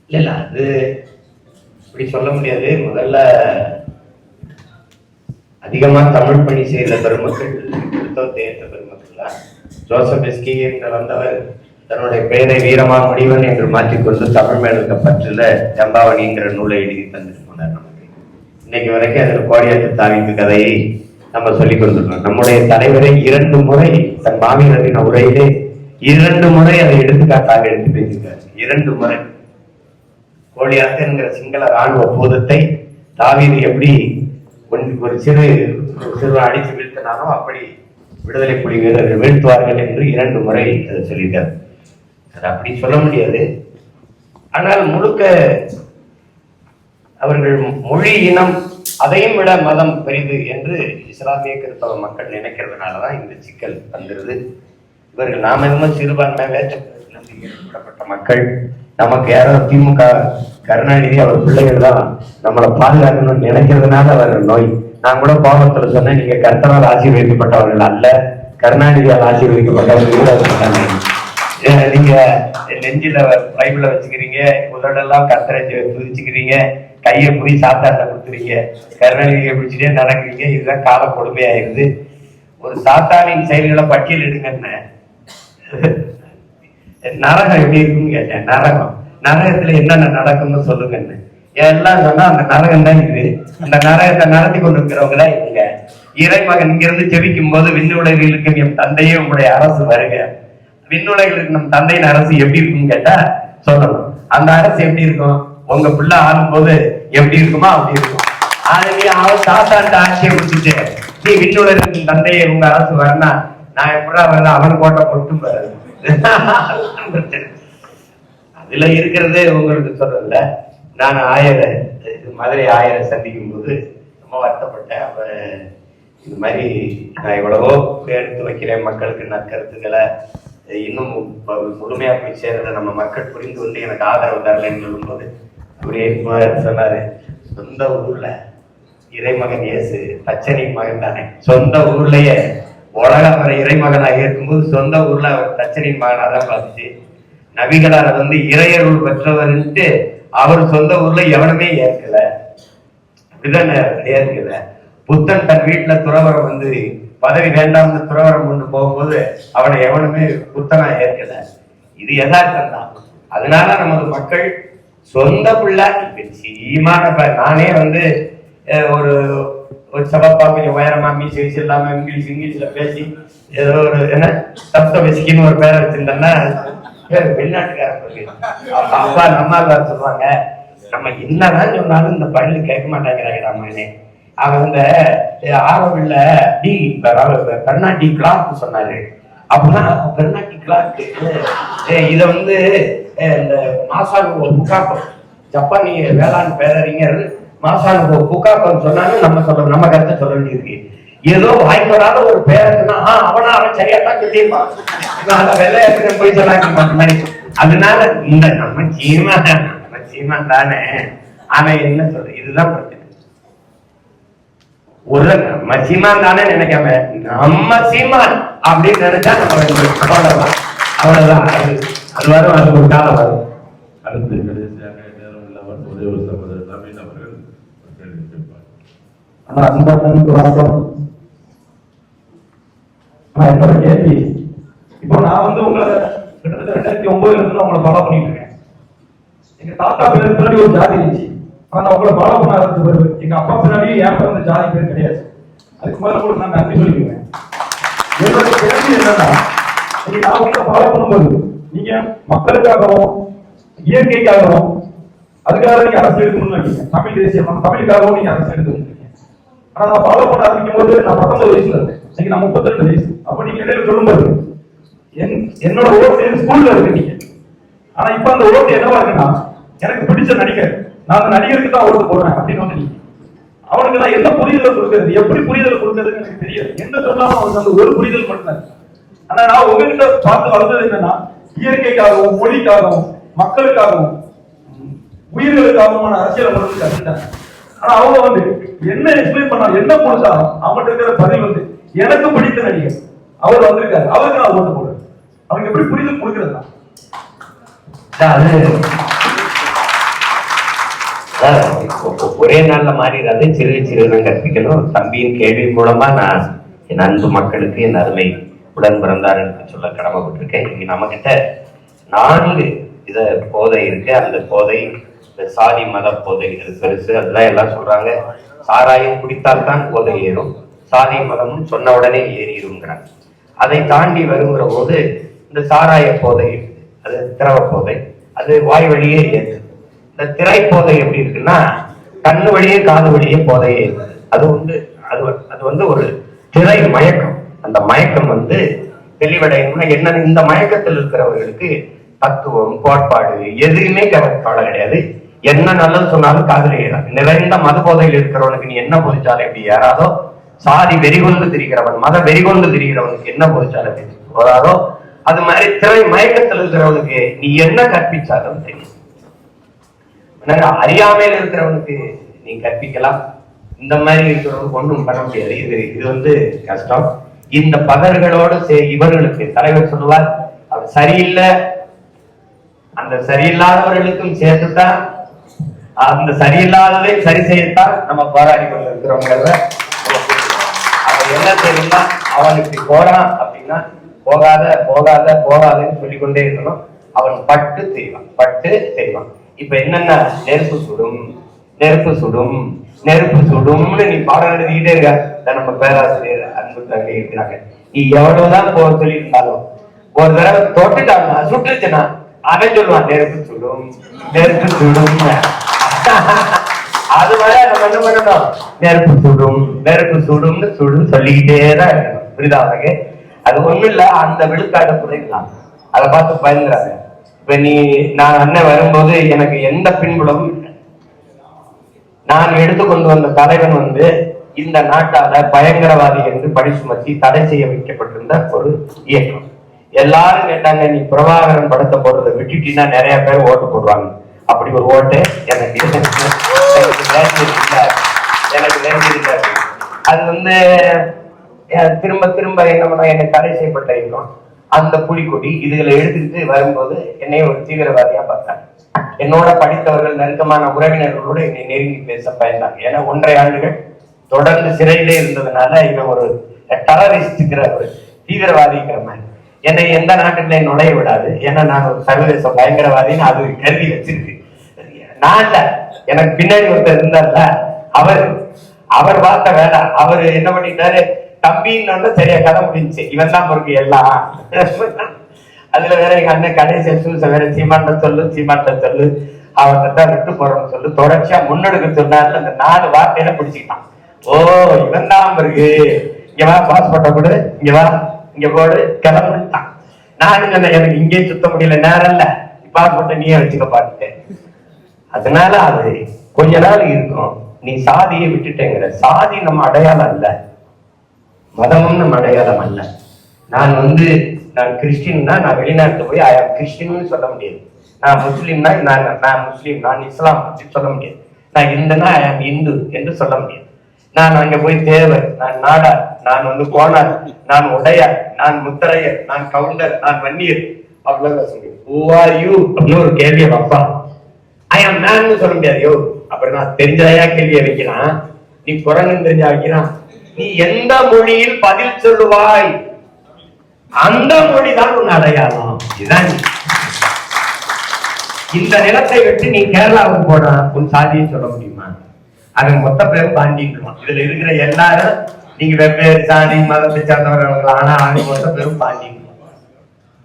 இல்ல. அது இப்படி சொல்ல முடியாது. முதல்ல அதிகமா தமிழ் பணி செய்த பெருமக்கள், கிறிஸ்தவத்தை ஏற்ற பெருமக்கள். ஜோசப் எஸ்கி என்று வந்தவர் தன்னுடைய பெயரை வீரமா முடிவன் என்று மாற்றிக்கொண்டு தமிழ் மேல் இருக்க பற்றில ஜம்பாவணிங்கிற நூலை எழுதி தந்துட்டு போனார் நமக்கு. இன்னைக்கு வரைக்கும் அதில் கோடியாத்து தாவிக்கு கதையை நம்ம சொல்லிக் கொண்டிருக்கோம். நம்முடைய தலைவரை 2 முறை தன் மாவீரரின் உரையிலே 2 முறை அதை எடுத்துக்காட்டாக எடுத்து பேசியிருக்காரு. 2 முறை கோடியாத்து என்கிற சிங்கள ராணுவ பூதத்தை தாவீது எப்படி ஒரு சிறு அடித்து வீழ்த்தினானோ அப்படி விடுதலை புலி வீரர்கள் வீழ்த்துவார்கள் என்று 2 முறை அதை சொல்லியிருக்காரு. அது அப்படி சொல்ல முடியாது. ஆனால் முழுக்க அவர்கள் மொழி இனம் அதையும் விட மதம் பெரிது என்று இஸ்லாமிய கிறிஸ்தவ மக்கள் நினைக்கிறதுனாலதான் இந்த சிக்கல் வந்துருது. இவர்கள் நாம இன்னும் சிறுபான்மை வேற்றப்பட்ட மக்கள், நமக்கு யாரோ திமுக கருணாநிதி அவர் பிள்ளைகள் தான் நம்மளை பாதுகாக்கணும்னு நினைக்கிறதுனால வர்ற நோய். நான் கூட கோபத்துல சொன்னேன், நீங்க கர்த்தரால் ஆசீர்வதிக்கப்பட்டவர்கள் அல்ல, கருணாநிதியால் ஆசீர்வதிக்கப்பட்டவர்கள். நீங்க நெஞ்சில பைபிள வச்சுக்கிறீங்க, உதடெல்லாம் கர்த்தரை துதிச்சுக்கிறீங்க, கையை போய் சாத்தாட்ட கொடுத்துறீங்க, கருணாநிதியை பிடிச்சிட்டே நடக்கிறீங்க. இதுதான் கால கொடுமையாயிருது. ஒரு சாத்தானின் செயல்களை பட்டியல் எடுங்கன்னு. நரகம் எப்படி இருக்குன்னு கேட்டேன். நரகத்துல என்னென்ன நடக்கும்னு சொல்லுங்கன்னு. எல்லாம் சொன்னா அந்த நரகம் தான் இது. அந்த நரகத்தை நடத்தி கொண்டிருக்கிறவங்க தான் இவங்க. இறைமகன் இங்கிருந்து செவிக்கும் போது விண்ணுலகிற்கு என் தந்தையே உங்களுடைய அரசு வருக. விண்ணுலகிற்கு நம் தந்தையின் அரசு எப்படி இருக்குன்னு கேட்டா சொல்லணும். அந்த அரசு எப்படி இருக்கும்? உங்க பிள்ளை ஆளும் போது எப்படி இருக்குமா அப்படி இருக்கும். ஆனா நீ அவன் சாத்தாண்ட ஆட்சியை முடிச்சுட்டு நீ விண்ணுலகிற்கு தந்தையை உங்க அரசு வரனா நான் எப்படா வரல அவன் கோட்டை பொட்டும் பாரு. அதுல இருக்கிறது உங்களுக்கு சொல்றதுல நான் மதுரை ஆயரை சந்திக்கும் போது ரொம்ப வருத்தப்பட்டேன். அப்ப இது மாதிரி நான் எவ்வளவோ எடுத்து வைக்கிறேன் மக்களுக்கு நற்கருத்துக்களை, இன்னும் முழுமையா போய் சேர்றத நம்ம மக்கள் புரிந்து கொண்டு எனக்கு ஆதரவு தரலன்னு சொல்லும்போது அப்படியே சொன்னாரு, சொந்த ஊர்ல இறைமகன் இயேசு பச்சனை மகன் தானே, சொந்த ஊர்லயே உலக அவரை இறைமகனாக இருக்கும்போது சொந்த ஊர்ல அவர் தச்சனின் மகனாக தான் பார்த்துச்சு. நபிகளார் இறையருள் பெற்றவர்ன்ட்டு அவர் சொந்த ஊர்ல எவனுமே ஏற்கல, அப்படிதான் ஏற்கல. புத்தன் தன் வீட்டுல துறவரம் பதவி வேண்டாம்னு துறவரம் கொண்டு போகும்போது அவனை எவனுமே புத்தனா ஏற்கல. இது யதார்த்தம் தான். அதனால நமது மக்கள் சொந்த பிள்ளை சீமான நானே ஒரு ஒரு சபப்பா கொஞ்சம் உயரமா மீசி வச்சு இல்லாம இங்கிலீஷ்ல பேசி ஏதோ ஒரு என்ன சப்த விசிக்கின்னு ஒரு பேரை வச்சிருந்தேன்னா வெளிநாட்டுக்காரங்களுக்கு அப்பா நம்மால் சொல்லுவாங்க, நம்ம என்னதான் சொன்னாலும் இந்த பள்ளி கேட்க மாட்டேங்கிறாங்க ராமனே. அவன் ஆரோவில் கர்நாடிக் கிளாக் சொன்னாரு. அப்படின்னா கர்நாடிக் கிளாக் இத இந்த மாசானு புக்காக்கம் ஜப்பானிய வேளாண் பேரறிஞர் மாசானு புக்காக்கம் சொன்னாலும் நம்ம கருத்தை சொல்ல வேண்டியிருக்கு. ஏதோ வாய்ப்பு வராத ஒரு பேருன்னா அவன் சரியா தான் சொல்லியிருப்பான், வெள்ளையா போய் சொல்லாங்க. அதனால இந்த நம்ம சீமான் தானே. ஆனா என்ன சொல்ற, இதுதான் பிரச்சனை. ஒரு நம்ம சீமான் தானே நினைக்காம நம்ம சீமான் அப்படின்னு நினைச்சா நம்ம அவ்வளவுதான். அது வரும், அது ஒரு காலம் வரும். அடுத்து கடைசியாக நேரம் இல்லாமல் ஒரே ஒரு சகோதரர் நவீன் அவர்கள் கேள்வி கேட்பார். வணக்கம். என்னோட கேள்வி, இப்போ நான் உங்களை கிட்டத்தட்ட 2009 உங்களை ஃபாலோ பண்ணிட்டு இருக்கேன். எங்க தாத்தா பேருக்கு பின்னாடி ஒரு ஜாதி இருந்துச்சு, ஆனா உங்களை ஃபாலோ பண்ண ஆரம்பிச்ச பிறகு எங்க அப்பா பின்னாடி என் பிறந்த ஜாதி பேர் கிடையாது. அதுக்கு முதல்ல கூட நான் நன்றி சொல்லிக்குவேன். என்னோட கேள்வி என்னன்னா, நான் உங்களை ஃபாலோ பண்ணும்போது நீங்க மக்களுக்காகவும் இயற்கைக்காகவும் அதுக்காக நீங்க அரசு எடுக்கணும்னு நினைக்கிறீங்க. தமிழ் தேசியம் தமிழுக்காகவும் நீங்க அரசு எடுக்கணும். ஆனா நான் ஃபாலோ பண்ண ஆரம்பிக்கும் போது நான் 19 வயசுல இருந்தேன், இன்னைக்கு நான் 32 வயசு. அப்ப நீங்க இடையில சொல்லும்போது என்னோட ஓட்டு ஸ்கூல்ல இருக்கு நீங்க. ஆனா இப்ப அந்த ஓட்டு என்னவா இருக்குன்னா, எனக்கு பிடிச்ச நடிகர், நான் அந்த நடிகருக்கு தான் ஓட்டு போடுறேன் அப்படின்னு நீங்க அவனுக்கு நான் என்ன புரிதல் கொடுக்கறது, எப்படி புரிதல் கொடுக்கறதுன்னு எனக்கு தெரியாது. என்ன சொன்னாலும் அவனுக்கு அந்த ஒரு புரிதல் மட்டும்தான். ஆனா நான் உங்ககிட்ட பார்த்து வளர்ந்தது என்னன்னா, இயற்கைக்காகவும் மொழிக்காகவும் மக்களுக்காகவும் உயிர்களுக்காகவும் அரசியல் வளர்ந்து கற்றுட்டாங்க. ஆனா அவங்க என்ன எக்ஸ்பிளைன் பண்ணா என்ன கொடுத்தாலும் அவங்ககிட்ட இருக்கிற பதில் எனக்கு பிடித்த நடிகர் அவர் வந்திருக்காரு, அவருக்கு நான் ஓட்டு போடுறேன். அவனுக்கு எப்படி புரிதல் கொடுக்கறதா? ஒரே நாள்ல மாறிடாது, சிறு சிறுதான் கற்பிக்கணும். தம்பியின் கேள்வி மூலமா நான் என் அன்பு மக்களுக்கு என் அருமை உடன் பிறந்தார் என்று சொல்ல கடமைப்பட்டிருக்கேன். இங்க நம்ம கிட்ட 4 இத போதை இருக்கு. அந்த போதை இந்த சாதி மத போதை பெருசு, அதெல்லாம் எல்லாம் சொல்றாங்க. சாராயம் குடித்தால்தான் போதை ஏறும், சாதி மதம் சொன்ன உடனே ஏறிடுங்கிறாங்க. அதை தாண்டி வருகிற போது இந்த சாராய போதை அது திரவ போதை, அது வாய் வழியே ஏற்று. இந்த திரை போதை எப்படி இருக்குன்னா, கண்ணு வழியே காது வழியே போதையே அது அது ஒரு திரை மயக்கம். அந்த மயக்கம் தெளிவடையணும்னா என்ன, இந்த மயக்கத்தில் இருக்கிறவர்களுக்கு தத்துவம் கோட்பாடு எதுவுமே கவலை கிடையாது. என்ன நல்லது சொன்னாலும் காதல ஏறாது. நிறைந்த மது போதையில் இருக்கிறவனுக்கு நீ என்ன போதிச்சாலும் எப்படி ஏறாதோ, சாதி வெறிகொண்டு திரிகிறவன் மத வெறிகொண்டு திரிகிறவனுக்கு என்ன போதிச்சாலும் போதாதோ, அது மாதிரி திரை மயக்கத்தில் இருக்கிறவனுக்கு நீ என்ன கற்பிச்சாலும் தெரியும். அறியாமையில் இருக்கிறவனுக்கு நீ கற்பிக்கலாம், இந்த மாதிரி இருக்கிறவனுக்கு ஒன்றும் பண்ண முடியாது. இது கஷ்டம். இந்த பதர்களோடு இவர்களுக்கு தலைவர் சொல்லுவார், அவர் சரியில்லை, அந்த சரியில்லாதவர்களுக்கும் சேர்த்துத்தான் அந்த சரியில்லாததை சரி செய்யத்தான் நம்ம போராடி கொண்டு இருக்கிறவங்க. அவன் என்ன தெரியுமா, அவனுக்கு போறான் அப்படின்னா போகாத போகாத போகாதன்னு சொல்லிக்கொண்டே இருக்கணும். அவன் பட்டு செய்வான். இப்ப என்னன்னா, நெருப்பு சுடும் நெருப்பு சுடும் நெருப்பு சுடும்னு நீ பாடம் எழுதிக்கிட்டே இருக்க. நம்ம பேராசிரியர் அன்பு தங்கை இருக்கிறாங்க. நீ எவ்வளவுதான் போக சொல்லியிருந்தாலும் ஒரு தடவை தொட்டுட்டாங்க சுட்டுச்சுன்னா அதை சொல்லுவான், நெருப்பு சுடும் நெருப்பு சுடும். அது மாதிரி நம்ம என்ன பண்ணணும், நெருப்பு சுடும் நெருப்பு சுடும்னு சொல்லிக்கிட்டே தான் இருக்கணும். புரியுதா உனக்கு? அது ஒண்ணும் இல்ல, அந்த விழுக்காடு குறைக்கலாம். அதை பார்த்து பயந்துறாங்க. இப்ப நான் அண்ணன் வரும்போது எனக்கு எந்த பின்புலமும் இல்லை. நான் எடுத்துக்கொண்டு வந்த தலைவன் இந்த நாட்டால பயங்கரவாதி என்று பழி சுமத்தி தடை செய்ய வைக்கப்பட்டிருந்த ஒரு இயக்கம். எல்லாரும் கேட்டாங்க, நீ பிரபாகரன் படத்தை போடுறதை விட்டுட்டீங்கன்னா நிறைய பேர் ஓட்டு போடுவாங்க. அப்படி ஒரு ஓட்டு எனக்கு அது திரும்ப திரும்ப என்ன பண்ணா என்னை தடை செய்யப்பட்ட இருக்கும் அந்த புலிக்கொடி இதுகளை எடுத்துக்கிட்டு வரும்போது என்னை ஒரு தீவிரவாதியா பார்த்தாங்க. என்னோட படித்தவர்கள் நெருக்கமான உறவினர்களோடு என்னை நெருங்கி பேச பயந்தாங்க. ஏன்னா 1.5 ஆண்டுகள் தொடர்ந்து சிறையிலே இருந்ததுனால இவன் ஒரு டெரரிஸ்ட்ங்கிற ஒரு தீவிரவாதிங்கிற மாதிரி என்னை எந்த நாட்டுக்குள்ளே நுழைய விடாது. ஏன்னா நான் ஒரு சர்வதேச பயங்கரவாதின்னு அது கருதி வச்சிருக்கு. நான் எனக்கு பின்னாடி ஒருத்தர் இருந்தார்ல அவர் பார்த்த வேலை. அவர் என்ன பண்ணிட்டாரு, தம்பின்னு சரியா கதை முடிஞ்சு இவன் தான் பொறுக்கு எல்லாம். அதுல வேற எங்க அண்ணன் கடைசி சூச வேற சீமாட்ட சொல்லு அவர்கிட்ட தான் விட்டு போறோம்னு சொல்லு தொடர்ச்சியா முன்னெடுக்க சொன்னாரு. அந்த 4 வார்த்தையில பிடிச்சிக்கிட்டான். ஓ இவன் தான் இருக்கு, இங்க வா பாஸ்போர்ட்டை கொடு, இங்க வா இங்க போடு கிளம்பிட்டான். நானும் சொன்னேன் எனக்கு இங்கே சுத்த முடியல, நேரம் இல்ல, பாஸ்போர்ட்டை நீயே வச்சுக்க பாட்டுட்டேன். அதனால அது கொஞ்ச நாள் இருக்கும். நீ சாதியை விட்டுட்டேங்கிற சாதி நம்ம அடையாளம் அல்ல, மதமும் நம்ம அடையாளம் அல்ல. நான் கிறிஸ்டின்னா நான் வெளிநாட்டுல போய் ஐ ஆம் கிறிஸ்டின்னு சொல்ல முடியாது. நான் முஸ்லீம்னா நான் முஸ்லீம், நான் இஸ்லாம் அப்படின்னு சொல்ல முடியாது. நான் இந்துன்னா ஐ ஆம் இந்து என்று சொல்ல முடியாது. நான் அங்க போய் தேவர், நான் நாடார், நான் கோனார், நான் உடையார், நான் முத்தரையர், நான் கவுண்டர், நான் வன்னியர் அவ்வளவுதான் சொல்லுவேன். Who are you அப்படின்னு ஒரு கேள்வியை வைப்பா. ஐ ஆம் நான் சொல்ல முடியாது. யோ அப்புறம் நான் தெரிஞ்சதையா கேள்வியை வைக்கிறான், நீ குரங்கு தெரிஞ்சா வைக்கிறான். நீ எந்த மொழியில் பதில் சொல்லுவாய் அந்த மொழிதான் உன் அடையாளம். இதுதான் இந்த நிலத்தை விட்டு நீ கேரளாவுக்கு போனா உன் சாதியை சொல்ல முடியுமா? அதன் மொத்த பேரும் பாண்டியன். இதுல இருக்கிற எல்லாரும் நீங்க வெவ்வேறு சாதி மதத்தை சார்ந்தவர்கள், ஆனா அது மொத்த பேரும் பாண்டியன்.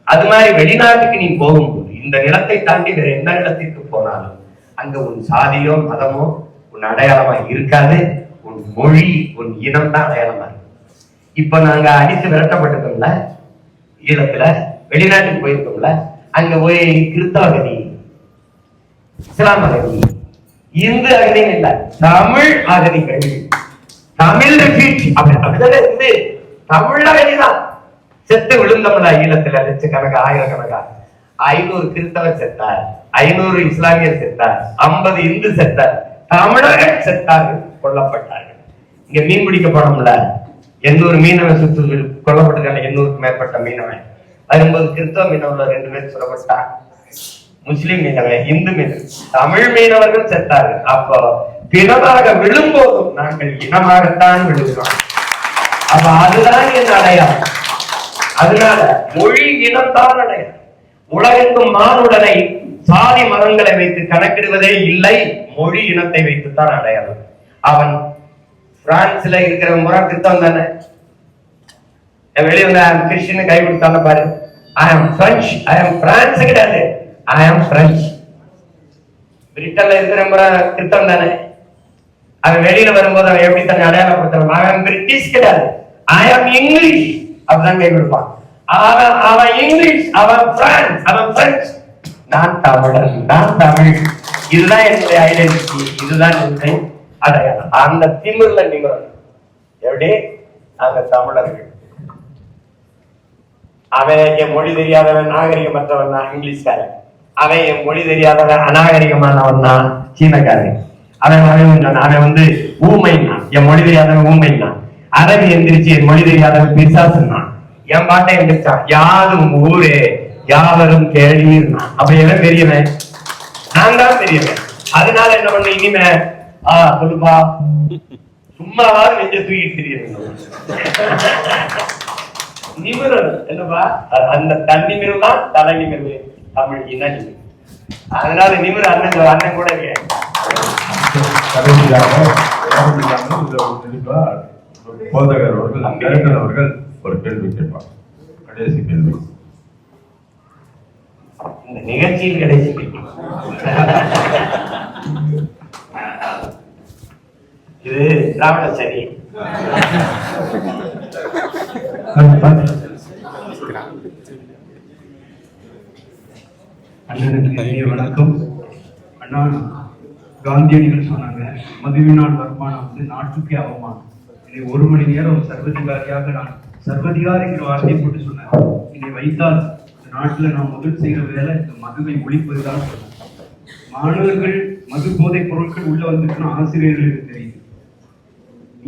அது மாதிரி வெளிநாட்டுக்கு நீ போகும்போது இந்த நிலத்தை தாண்டி வேற எந்த நிலத்திற்கு போனாலும் அங்க உன் சாதியோ மதமோ உன் அடையாளமா இருக்காது. உன் மொழி உன் இனம் தான் அடையாளமா இருக்கு. இப்ப நாங்க அடித்து விரட்டப்பட்டிருக்கோம்ல ஈழத்துல, வெளிநாட்டுக்கு போயிருக்கோம்ல, அங்க போய் கிறிஸ்தவ அகதி, இஸ்லாம் அகதி, இந்து அகதின்னு இல்ல, தமிழ் அகதிகள், தமிழ் அப்படிதானே இருந்து தமிழ் அகதிதான். செத்து விழுந்தோம்ல ஈழத்துல லட்சக்கணக்கா ஆயிரக்கணக்கா. 500 கிறிஸ்தவர் செத்தார், 500 இஸ்லாமியர் செத்தார், 50 இந்து செத்தார், தமிழர்கள் செத்தார்கள், கொல்லப்பட்டார்கள். இங்க மீன் பிடிக்க போனோம்ல, 800 மீனவன் சுற்று கொல்லப்பட்டிருக்காங்க. 800க்கு மேற்பட்ட மீனவன். 50 கிறிஸ்தவ மீனவர்கள் 2 பேர் சொல்லப்பட்டார். முஸ்லிம் மீனவன், இந்து மீனவன், தமிழ் மீனவர்கள் செத்தார்கள். அப்போ பிணமாக விழும்போதும் நாங்கள் இனமாகத்தான் விழுகிறோம். அப்ப அதுதான் என் அடையாளம். அதனால மொழி இனம்தான் அடையாளம். உலகெங்கும் மானுடனை சாதி மதங்களை வைத்து கணக்கிடுவதே இல்லை, மொழி இனத்தை வைத்துத்தான் அடையாளம். அவன் பிரான்ஸ்ல இருக்கிற முறை கிறிஸ்தவன் தானே, வெளியே வந்து கிறிஸ்டின் கை கொடுத்தாங்க பாரு. ஐ ஆம் பிரெஞ்சு, ஐ ஆம் பிரான்ஸ் கிடையாது, ஐ ஆம் பிரெஞ்சு. பிரிட்டன்ல இருக்கிற முறை கிறிஸ்தவன் தானே, அவன் வெளியில வரும்போது அவன் எப்படி தன்னை அடையாளப்படுத்துறான்? ஐ ஆம் பிரிட்டிஷ் கிடையாது, ஐ ஆம் இங்கிலீஷ் அப்படிதான் கை கொடுப்பான். அவன் இங்கிலீஷ், அவன் பிரான்ஸ், அவன் பிரெஞ்சு, நான் தமிழன், நான் தமிழ். இதுதான் என்னுடைய ஐடென்டிட்டி, இதுதான் என்னுடைய அடையாளம். அந்த திமிர்ல நிமிரன் எப்படி அந்த தமிழர்கள். அவன் என் மொழி தெரியாதவன் நாகரிகமற்றவன் தான் இங்கிலீஷ்காரன், அவன் என் மொழி தெரியாதவன் அநாகரிகமானவன் தான் சீனக்காரன். அவன் ஊமைன்னா, என் மொழி தெரியாதவன் ஊமைன்னா. அரபி எந்திரிச்சு என் மொழி தெரியாதவன் பிசாசுன்னா. என் பாட்டை எந்திரிச்சான் யாரும் ஊரே யாவரும் கேள்வின்னா. அப்ப எவன் பெரியவன்? நான் தான் பெரியவன். அதனால என்ன பண்ண, இனிமே சொல்லுப்பா சும்மாவாது நெஞ்ச தூக்கிட்டு தெரியணும். நிமிரல் என்னப்பா, அந்த தண்ணி மிருதான் தலை நிமிர்வு, தமிழ் இன நிமிர். அதனால நிமிர அண்ணன் கூட போதகர் அவர்கள் ஒரு கேள்வி கேட்பார். கடைசி கேள்வி இந்த நிகழ்ச்சியில் கடைசி கேள்வி. இது திராவிட சரி. வணக்கம். அண்ணா, காந்தியடிகள் சொன்னாங்க, மதுவினால் வருமானம் நாட்டுக்கே அவமானம். இதை 1 மணி நேரம் சர்வதிகாரியாக நான் சர்வதிகாரிங்கிற வார்த்தையை போட்டு சொன்னேன். இதை வைத்தால் இந்த நாட்டில் நான் முதல் செய்கிற வேலை இந்த மதுவை ஒழிப்பதுதான் சொன்னேன். மாணவர்கள் மது போதைப் பொருட்கள் உள்ள வந்துட்டுன்னு ஆசிரியர்களுக்கு தெரியுது.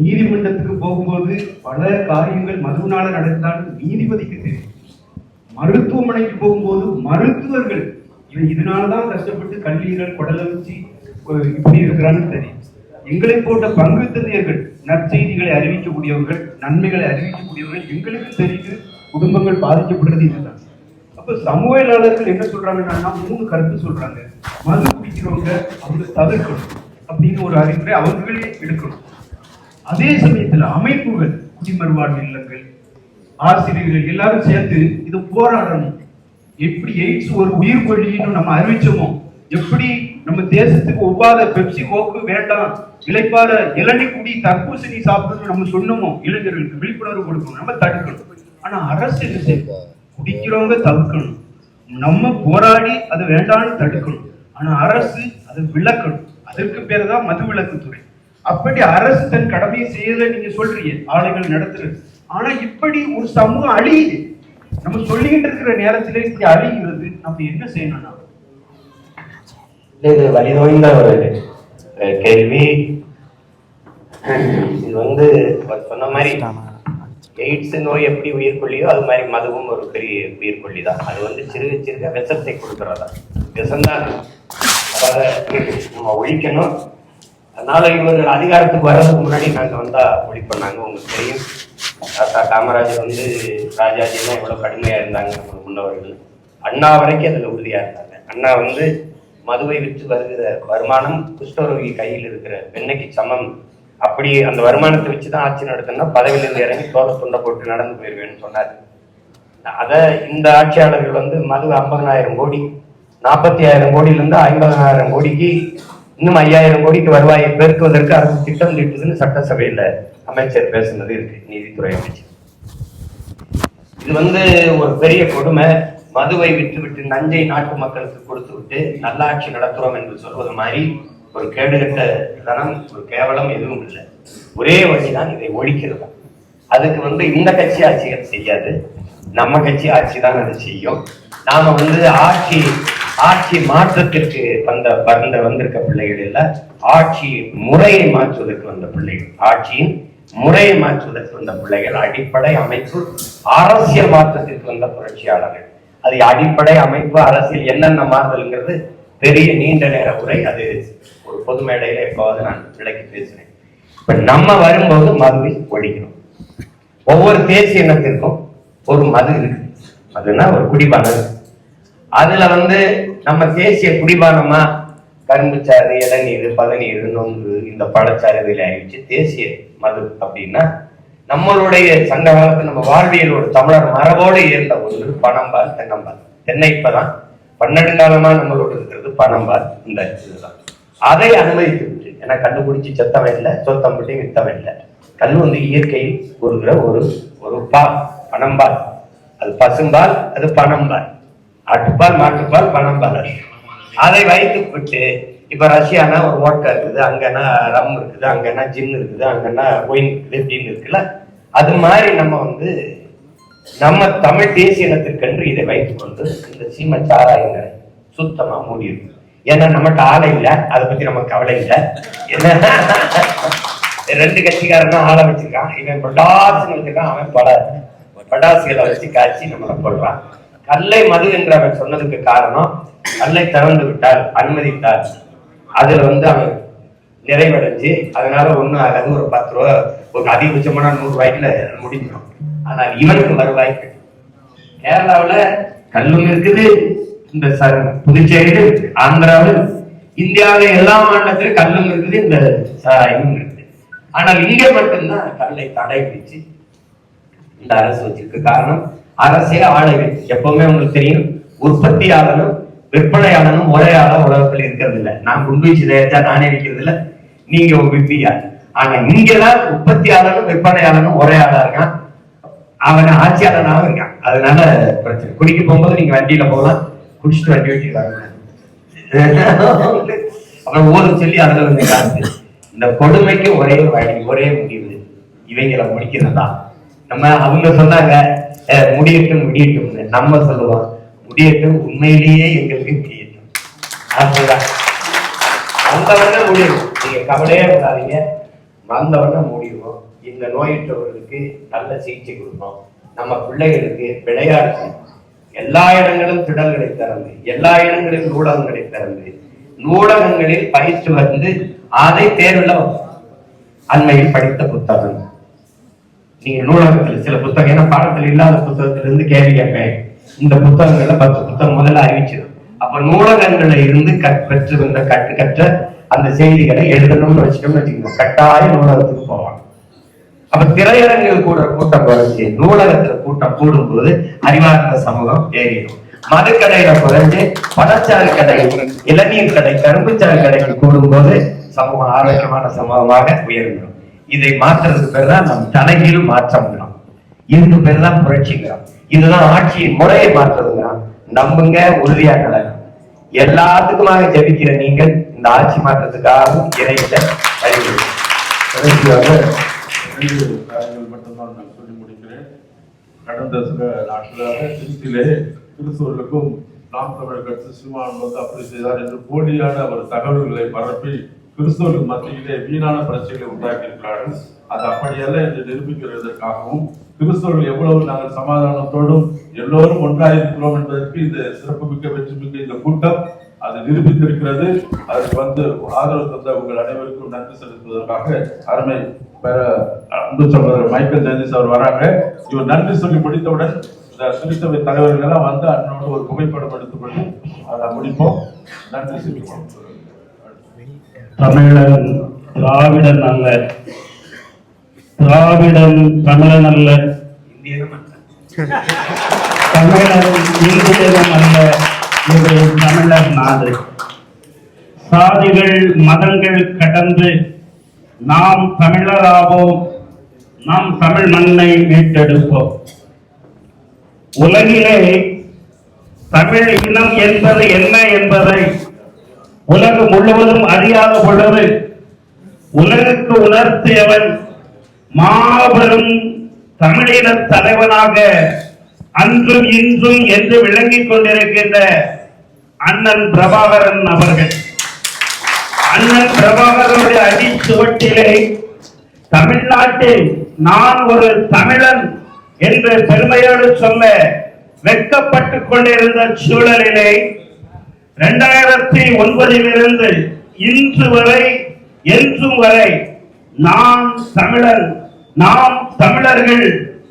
நீதிமன்றத்துக்கு போகும்போது பல காரியங்கள் மதுவினால நடந்தாலும் நீதிபதிக்கு தெரியும். மருத்துவமனைக்கு போகும்போது மருத்துவர்கள் இதனாலதான் கஷ்டப்பட்டு கல்லீரல் குடலை வச்சு இப்படி இருக்கிறான்னு தெரியும். எங்களை போட்ட பங்கு தந்தையர்கள் நற்செய்திகளை அறிவிக்கக்கூடியவர்கள், நன்மைகளை அறிவிக்கக்கூடியவர்கள் எங்களுக்கு தெரியுது குடும்பங்கள் பாதிக்கப்படுறது இதுதான். அப்ப சமூகவியலாளர்கள் என்ன சொல்றாங்கன்னா 3 கருத்து சொல்றாங்க. மது குடிக்கிறவங்க அவங்க தவிர்க்கணும் அப்படின்னு ஒரு அறிவுரை அவர்களே எடுக்கணும். அதே சமயத்துல அமைப்புகள், குடிமறுவாழ்வு இல்லங்கள், ஆசிரியர்கள் எல்லாரும் சேர்த்து இது போராடணும். எப்படி எய்ட்ஸ் ஒரு உயிர் கொல்லின்னு நம்ம அறிவிச்சோமோ, எப்படி நம்ம தேசத்துக்கு ஒவ்வாத பெப்சி கோக்கு வேண்டாம், இளைப்பாற இளநீ குடி, தர்பூசணி சாப்பிடணும் நம்ம சொன்னோமோ, இளைஞர்களுக்கு விழிப்புணர்வு கொடுக்கணும், நம்ம தடுக்கணும். ஆனா அரசு என்ன செய்யும்? குடிக்கிறவங்க தடுக்கணும், நம்ம போராடி அது வேண்டாம்னு தடுக்கணும். ஆனா அரசு அதை விளக்கணும். அதற்கு பேர் தான் மது விலக்குத்துறை. அப்படி அரசு தன் கடமையை செய்யல நீங்க சொல்றீங்க, ஆலைகள் நடத்துறது. ஆனா இப்படி ஒரு சமூகம் அழியுது. நம்ம சொல்லிக்கிட்டு இருக்கிற நேரத்துல இப்படி அழிகிறது. நம்ம என்ன செய்யணும்னா, இது வலிதோய்ந்த ஒரு கேள்வி. இது சொன்ன மாதிரி எய்ட்ஸ் நோய் எப்படி உயிர்கொல்லியோ அது மாதிரி மதுவும் ஒரு பெரிய உயிர்கொல்லி தான். அது சிறுக சிறுக விஷத்தை கொடுக்கறதா, விஷம்தான். அதை நம்ம ஒழிக்கணும். அதனால இவர்கள் அதிகாரத்துக்கு வர்றதுக்கு முன்னாடி நாங்கள் வந்தா ஒழிப்போம். உங்களுக்கு தெரியும், காமராஜர் ராஜாஜிலாம் எவ்வளவு கடுமையா இருந்தாங்க நம்ம முன்னவர்கள். அண்ணா வரைக்கும் அதுல உறுதியா இருந்தாங்க. அண்ணா மதுவை விற்று வருகிற வருமானம் குஷ்டரோகி கையில் இருக்கிற பெண்ணைக்கு சமம். அப்படி அந்த வருமானத்தை வச்சுதான் ஆட்சி நடத்தணும்னா பதவியிலிருந்து இறங்கி தோலை துண்டை போட்டு நடந்து போயிருவேன்னு சொன்னார். அதை இந்த ஆட்சியாளர்கள் மது 50,000 கோடி, 40,000 கோடியிலிருந்து 50,000 கோடிக்கு இன்னும் 5,000 கோடிக்கு வருவாயை பெருக்குவதற்கு அரசு திட்டம் தீட்டுதுன்னு சட்டசபையில அமைச்சர் பேசுனது இருக்கு, நீதித்துறை அமைச்சர். இது ஒரு பெரிய கொடுமை. மதுவை விட்டு நஞ்சை நாட்டு மக்களுக்கு கொடுத்து விட்டு நல்லாட்சி நடத்துறோம் என்று சொல்வது மாதிரி ஒரு கேடுகட்ட தனம், ஒரு கேவலம் எதுவும் இல்லை. ஒரே வழிதான் இதை ஒழிக்கிறது. அதுக்கு இந்த கட்சி ஆட்சிகள் செய்யாது, நம்ம கட்சி ஆட்சி தான் அது செய்யும். நாம ஆட்சி மாற்றத்திற்கு வந்திருக்க பிள்ளைகள் இல்ல, ஆட்சி முறையை மாற்றுவதற்கு வந்த பிள்ளைகள், ஆட்சியின் முறையை மாற்றுவதற்கு வந்த பிள்ளைகள். அடிப்படை அமைப்பு அரசியல் மாற்றத்திற்கு வந்த புரட்சியாளர்கள். அது அடிப்படை அமைப்பு அரசியல் என்னென்ன மாறுதல்ங்கிறது பெரிய நீண்ட நேர உரை. அது ஒரு பொது மேடையில எப்போது நான் விளக்கி பேசுறேன். இப்ப நம்ம வரும்போது மதுவை ஒழிக்கணும். ஒவ்வொரு தேசிய இனத்திற்கும் ஒரு மது இருக்கு. மதுன்னா ஒரு குடிபானம். அதுல நம்ம தேசிய குடிபானமா கரும்புச்சாறு, இளநீர், பதநீர், நொங்கு, இந்த பழச்சாறு இதில் அறிவிச்சு தேசிய மது அப்படின்னா நம்மளுடைய சங்க காலத்துல நம்ம வாழ்வியலோடு தமிழர் மரபோடு இருந்த ஒன்று பனம்பால், தென்னம்பால். தென்னை இப்பதான் 12 காலமா நம்மளோட இருக்கிறது பனம்பால். இந்த இதுதான் அதை அனுமதித்து விட்டு, ஏன்னா கண்டுபிடிச்சு செத்தவன் இல்லை, சொத்தம்பட்டி வித்தவன் இல்லை. கல் இயற்கையில் கூறுகிற ஒரு பால், பனம்பால். அது பசும்பால், அது பனம்பால். ஆட்டுப்பால், மாட்டுப்பால், பனம்பால். அதை வைத்து விட்டு இப்ப ரஷ்யானா ஒரு ஓட்டா இருக்குது, அங்கன்னா ரம் இருக்குது, அங்கன்னா ஜின் இருக்குது, அங்கன்னா ஒயின் இருக்குது, அப்படின்னு இருக்குல்ல. அது மாதிரி நம்ம தமிழ் தேசிய இனத்திற்கென்று இதை வைத்துக் கொண்டு இந்த சீம சாராயங்களை சுத்தமா மூடிடும். ஏன்னா நம்மகிட்ட ஆளை இல்லை, அதை பத்தி நம்ம கவலை இல்லை. என்ன 2 கட்சிக்காரன் ஆளை வச்சிருக்கான், இவன் பட்டாசுன்னு வச்சிருக்கான், அவன் பட்டாசுகளை வச்சு காய்ச்சி நம்மளை போடுறான். கல்லை மது என்று அவன் சொன்னதுக்கு காரணம், கல்லை திறந்து விட்டால், அனுமதித்தால் அதுல அவன் நிறைவடைஞ்சு அதனால ஒண்ணும் ஆகாது, ஒரு 10 ரூபா, ஒரு அதிகபட்சமான 100 ரூபாய்க்குல முடிஞ்சிடும். ஆனால் இவனுக்கு வருவாய்க்கு கேரளாவில் கல்லும் இருக்குது, இந்த புதுச்சேரியில இருக்கு, ஆந்திராவில், இந்தியாவில எல்லா மாநிலத்திலும் கல்லும் இருக்குது, இந்த சாராயமும் இருக்குது. ஆனால் இங்கே மட்டும்தான் கல்லை தடை விதிச்சு இந்த அரசு வச்சிருக்கு. காரணம், அரசே ஆளை வச்சு. எப்பவுமே உங்களுக்கு தெரியும், உற்பத்தியாளனும் விற்பனையாளனும் ஒரே ஆளா உலகத்தில் இருக்கிறது இல்லை. நான் குண்டு வச்சு தயாரிச்சா நானே விற்கிறது இல்லை, நீங்க விற்பியா. ஆனா இங்கதான் உற்பத்தியாளனும் விற்பனையாளனும் ஒரே ஆளா இருக்கான், அவன் ஆட்சியாளனாகவும் இருக்கான். அதனால பிரச்சனை. குடிக்க போகும்போது நீங்க வண்டியில போகலாம், குடிச்சிட்டு வண்டி வச்சு வரணும். அப்புறம் ஊருக்கு சொல்லி அதுல காசு. இந்த கொடுமைக்கு ஒரே வழி, ஒரே முடிவு, இவங்களை முடிக்கிறதா. நம்ம அவங்க சொன்னாங்க முடியட்டும், நம்ம சொல்லுவோம் முடியட்டும், உண்மையிலேயே எங்களுக்கு முடியட்டும். அப்படிதான் அந்த முடியும். நீங்க கவலையே விடாதீங்க. வந்தவொடனே மூடிடுவோம். இந்த நோயற்றவர்களுக்கு நல்ல சிகிச்சை கொடுப்போம். நம்ம பிள்ளைகளுக்கு விளையாட்டு எல்லா இடங்களும் திடல்களை திறந்து, எல்லா இடங்களிலும் நூலகங்களை திறந்து, நூலகங்களில் பயிற்சி வந்து அதை தேர்வுல அண்மையில் படித்த புத்தகம். நீங்க நூலகத்தில் சில புத்தகம், ஏன்னா பாடத்தில் இல்லாத புத்தகத்திலிருந்து கேள்வி கேட்பேன். இந்த புத்தகங்கள்ல 10 புத்தகம் முதல்ல அறிவிச்சிடும். அப்ப நூலகங்களை இருந்து பெற்று வந்த கற்ற அந்த செய்திகளை எழுதணும்னு வச்சுக்கோங்க, கட்டாய நூலகத்துக்கு போவாங்க. அப்ப திரையரங்கில் கூட்டம் குறைஞ்சி நூலகத்துல கூட்டம் கூடும்போது அறிவார்ந்த சமூகம் ஏறிடும். மதுக்கடையில குறைஞ்சு பழச்சாறு கடை, இளநீர் கடை, கரும்புச்சாறு கடைகள் கூடும்போது சமூகம் ஆரோக்கியமான சமூகமாக உயர்கிறோம். இதை மாற்றுறதுக்கு பேர் தான் நம் தலைகீழ் மாற்றம்ங்கிறோம். இதுக்கு பேர் தான் புரட்சிக்கிறோம். இதுதான் ஆட்சியின் முறையை மாற்றுறதுங்கிறோம். நம்புங்க, உறுதியா நடக்கும். எல்லாத்துக்குமாக ஜெபிக்கிற நீங்கள் இந்த ஆட்சி மாற்றத்துக்காகவும் இறையில மட்டும்தான் நான் சொல்லி முடிக்கிறேன். கடந்த சில நாட்களாக திருச்சியிலே கிறிஸ்தவர்களுக்கும் நாம் தமிழர் கட்சி சீமான் வந்து அப்படி செய்தார் என்று போலியான ஒரு தகவல்களை பரப்பி கிறிஸ்தவர்கள் மத்தியிலே வீணான பிரச்சனைகளை உண்டாக்கி இருக்கிறார்கள். அது அப்படியல்ல என்று நிரூபிக்கிறதற்காகவும் கிறிஸ்தவர்கள் எவ்வளவு நாங்கள் சமாதானத்தோடும் எல்லோரும் ஒன்றாயிருக்கிறோம் என்பதற்கு இந்த சிறப்புமிக்க வெற்றிமிக்க இந்த கூட்டம் அது நிரூபித்திருக்கிறது. அதற்கு வந்து ஆதரவு தந்த உங்கள் அனைவருக்கும் நன்றி செலுத்துவதற்காக அருமை அன்பு சகோதரர் மைக்கேல் ஜெயதீஷ் அவர் வராங்க. இவர் நன்றி சொல்லி முடித்தவுடன் இந்த திருச்சபை தலைவர்கள் எல்லாம் வந்து அண்ணனோடு ஒரு புகைப்படம் எடுத்துக்கொண்டு அதை முடிப்போம். நன்றி சொல்லிப்போம். தமிழன் திராவிடன் அல்ல, திராவிடன் தமிழன் அல்ல, தமிழன் இந்தியன் அல்ல, இது தமிழர் நாடு. சாதிகள் மதங்கள் கடந்து நாம் தமிழராவோம், நாம் தமிழ் மண்ணை மீட்டெடுப்போம். உலகிலே தமிழ் இனம் என்பது என்ன என்பதை உலகம் முழுவதும் அறியாத பொழுது உலகுக்கு உணர்த்தியவன் மாபெரும் தமிழின தலைவனாக அன்றும் இன்றும் என்று விளங்கிக் கொண்டிருக்கின்ற அண்ணன் பிரபாகரன் அவர்கள். அண்ணன் பிரபாகரனுடைய அடி சுவட்டிலே தமிழ்நாட்டில் நான் ஒரு தமிழன் என்று பெருமையோடு சொல்ல வெட்கப்பட்டுக் கொண்டிருந்த சூழலிலே 2009 இன்று வரை என்றும் வரை நான் தமிழன், நாம் தமிழர்கள்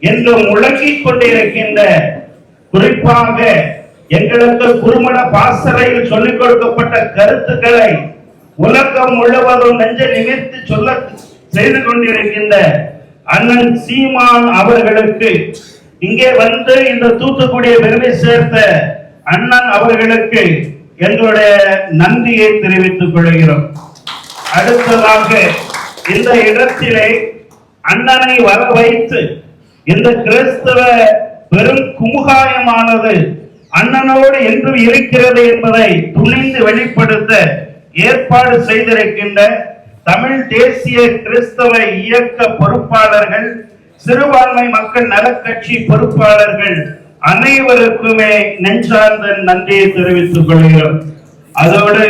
என்று முழங்கிக் கொண்டிருக்கின்ற, குறிப்பாக எங்களுக்கு குருமண பாசறையில் சொல்லிக் கொடுக்கப்பட்ட கருத்துக்களை உலகம் முழுவதும் நெஞ்ச நிமிர்த்தி சொல்ல செய்து கொண்டிருக்கின்ற அண்ணன் சீமான் அவர்களுக்கு, இங்கே வந்து இந்த தூத்துக்குடியை பெருமை சேர்த்த அண்ணன் அவர்களுக்கு எங்களுடைய நன்றியை தெரிவித்துக் கொள்கிறோம். அடுத்ததாக இந்த இடத்திலே அண்ணனை வர வைத்து இந்த கிறிஸ்தவ பெரும் குமுகாயமானது அண்ணனோடு என்றும் இருக்கிறது என்பதை துணிந்து வெளிப்படுத்த ஏற்பாடு செய்திருக்கின்ற தமிழ் தேசிய கிறிஸ்தவ இயக்க பொறுப்பாளர்கள், சிறுபான்மை மக்கள் நலக்கட்சி பொறுப்பாளர்கள் அனைவருக்குமே நெஞ்சார்ந்த நன்றியை தெரிவித்துக் கொள்கிறோம். அதோடு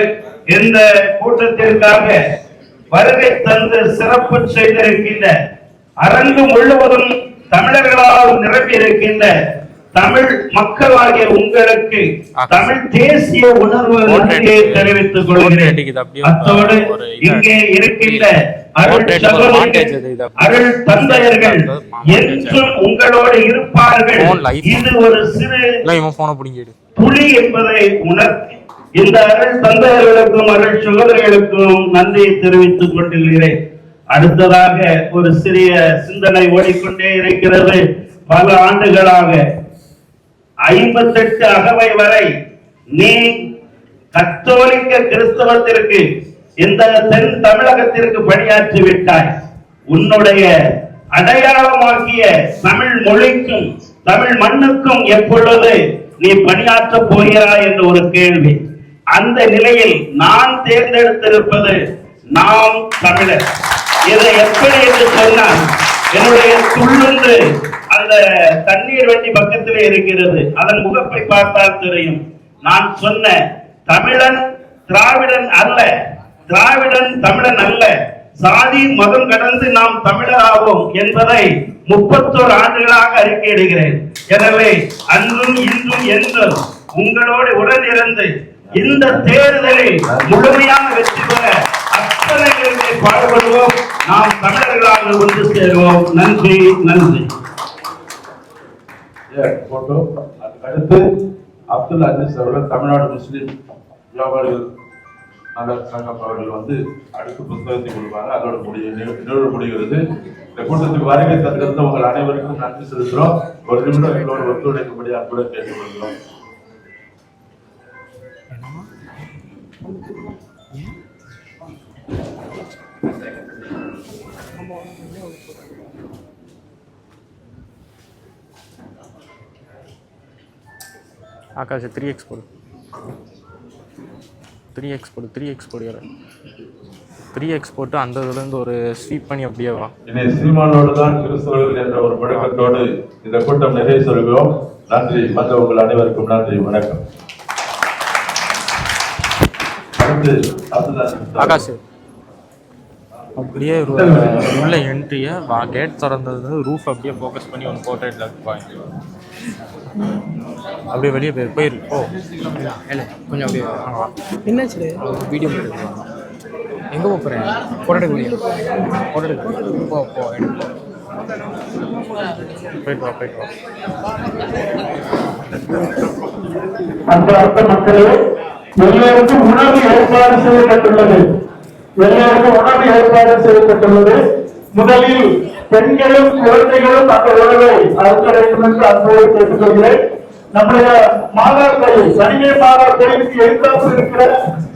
இந்த கூட்டத்திற்காக வருகை தந்து சிறப்பு செய்திருக்கின்ற, அரங்கு முழுவதும் தமிழர்களால் நிரம்பி இருக்கின்ற தமிழ் மக்களாகிய உங்களுக்கு தமிழ் தேசிய உணர்வு நன்றியை தெரிவித்துக் கொள்கிறேன். அத்தோடு இங்கே இருக்கின்ற அருள் சகோதரர்கள், அருள் தந்தையர்கள் என்றும் உங்களோடு இருப்பார்கள். இது ஒரு சிறு புலி என்பதை உணர்த்தி இந்த அருள் தந்தையர்களுக்கும் அருள் சகோதரர்களுக்கும் நன்றியை தெரிவித்துக் கொண்டிருக்கிறேன். அடுத்ததாக ஒரு சிறிய சிந்தனை ஓடிக்கொண்டே இருக்கிறது. பல ஆண்டுகளாக 58 அகவை வரை நீ கத்தோலிக்க கிறிஸ்தவத்திற்கு இந்த தென் தமிழகத்திற்கு பணியாற்றி விட்டாய். உன்னுடைய அடையாளமாகிய தமிழ் மொழிக்கும் தமிழ் மண்ணுக்கும் எப்பொழுது நீ பணியாற்ற போகிறாய் என்ற ஒரு கேள்வி. அந்த நிலையில் நான் தேர்ந்தெடுத்திருப்பது நாம் தமிழர். இதை எப்படி என்று சொன்னால், என்னுடைய துள்ளுந்து அந்த தண்ணீர் வண்டி பக்கத்திலே இருக்கிறது, அதன் முகப்பை பார்த்தால் தெரியும். நான் சொன்ன தமிழன் திராவிடன் அல்ல, திராவிடன் தமிழன் அல்ல, சாதி மதம் கடந்து நாம் தமிழராவோம் என்பதை 31 ஆண்டுகளாக அறிக்கையிடுகிறேன். எனவே அன்றும் இன்றும் என்றும் உங்களோடு உடன் இருந்து இந்த தேர்தலில் முழுமையான வெற்றி பெற அத்தனை பேருமே பாடுபடுவோம். நாம் தமிழர்களாக ஒன்று சேருவோம். நன்றி, நன்றி. போட்டோ. அடுத்து அப்துல் அஜீஸ் அவர்கள் தமிழ்நாடு முஸ்லிம் வியாபாரிகள் நல சங்கம் அவர்கள் வந்து அடுத்த புத்தகத்தை கொடுப்பாங்க. அதோட நிகழ்வு முடிகிறது. இந்த கூட்டத்துக்கு வருகை தந்திருந்த உங்கள் அனைவருக்கும் நன்றி செலுத்துகிறோம். ஒரு நிமிடம் எங்களோட ஒத்துழைக்கும்படி அன்புடன் கேட்டுக்கொள்கிறோம். ஆகாஷ் 3x போடு 3x போட்டு அந்த இதுலேருந்து ஒரு ஸ்வீப் பண்ணி அப்படியே வா. இனி சீமானோடு தான் கிறிஸ்தவர்கள் என்ற ஒரு முழக்கத்தோடு இந்த கூட்டம் நிறைய சொல்கிறோம். நன்றி. மற்ற உங்கள் அனைவருக்கும் நன்றி. வணக்கம். ஆகாஷ் அப்படியே உள்ள என்ட்ரியை கேட் திறந்தது ரூஃப் அப்படியே ஃபோக்கஸ் பண்ணி ஒன்று போர்ட்ரேட்டில் வாங்க. அப்படியே வெளியே போயிரு. ஓ இல்லை கொஞ்சம் அப்படியே என்னாச்சு வீடியோ எடுக்கலாம். எங்கே போகிறேன்? போட்டோ முடியும். போ போயிட்டு வா. அந்த மக்களே, எல்லோருக்கும் உணவு ஏற்பாடு செய்யப்பட்டுள்ளது. முதலில் பெண்களும் குழந்தைகளும் அந்த உணவை அருந்த வேண்டும் என்று அன்போடு கேட்டுக்கொள்கிறேன். நம்முடைய மாதாக்கோயில் சனிமே மாதாக்கோயிலுக்கு எதிர்த்தாப்புல இருக்கிற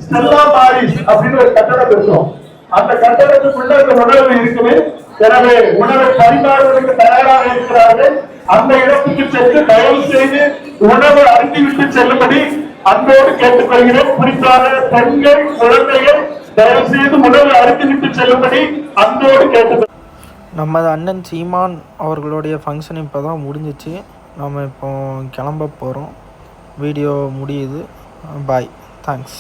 ஸ்டெல்லா மாரிஸ் அப்படின்னு ஒரு கட்டடம் இருக்கும். அந்த கட்டடத்துக்குள்ள இந்த உணவு இருக்குது. எனவே உணவை பரிமாறுவதற்கு தயாராக இருக்கிறார்கள். அந்த இடத்துக்கு சென்று தயவு செய்து உணவு அருந்திவிட்டு செல்லும்படி அன்போடு கேட்டுக்கொள்கிறேன். குறிப்பாக பெண்கள் குழந்தைகள் தயவு செய்து உணவு அருந்திவிட்டு செல்லும்படி அன்போடு கேட்டுக்கொள். நமது அண்ணன் சீமான் அவர்களுடைய ஃபங்க்ஷன் இப்போ தான் முடிஞ்சிச்சு. நம்ம இப்போ கிளம்ப போகிறோம். வீடியோ முடியுது. பாய். தேங்க்ஸ்.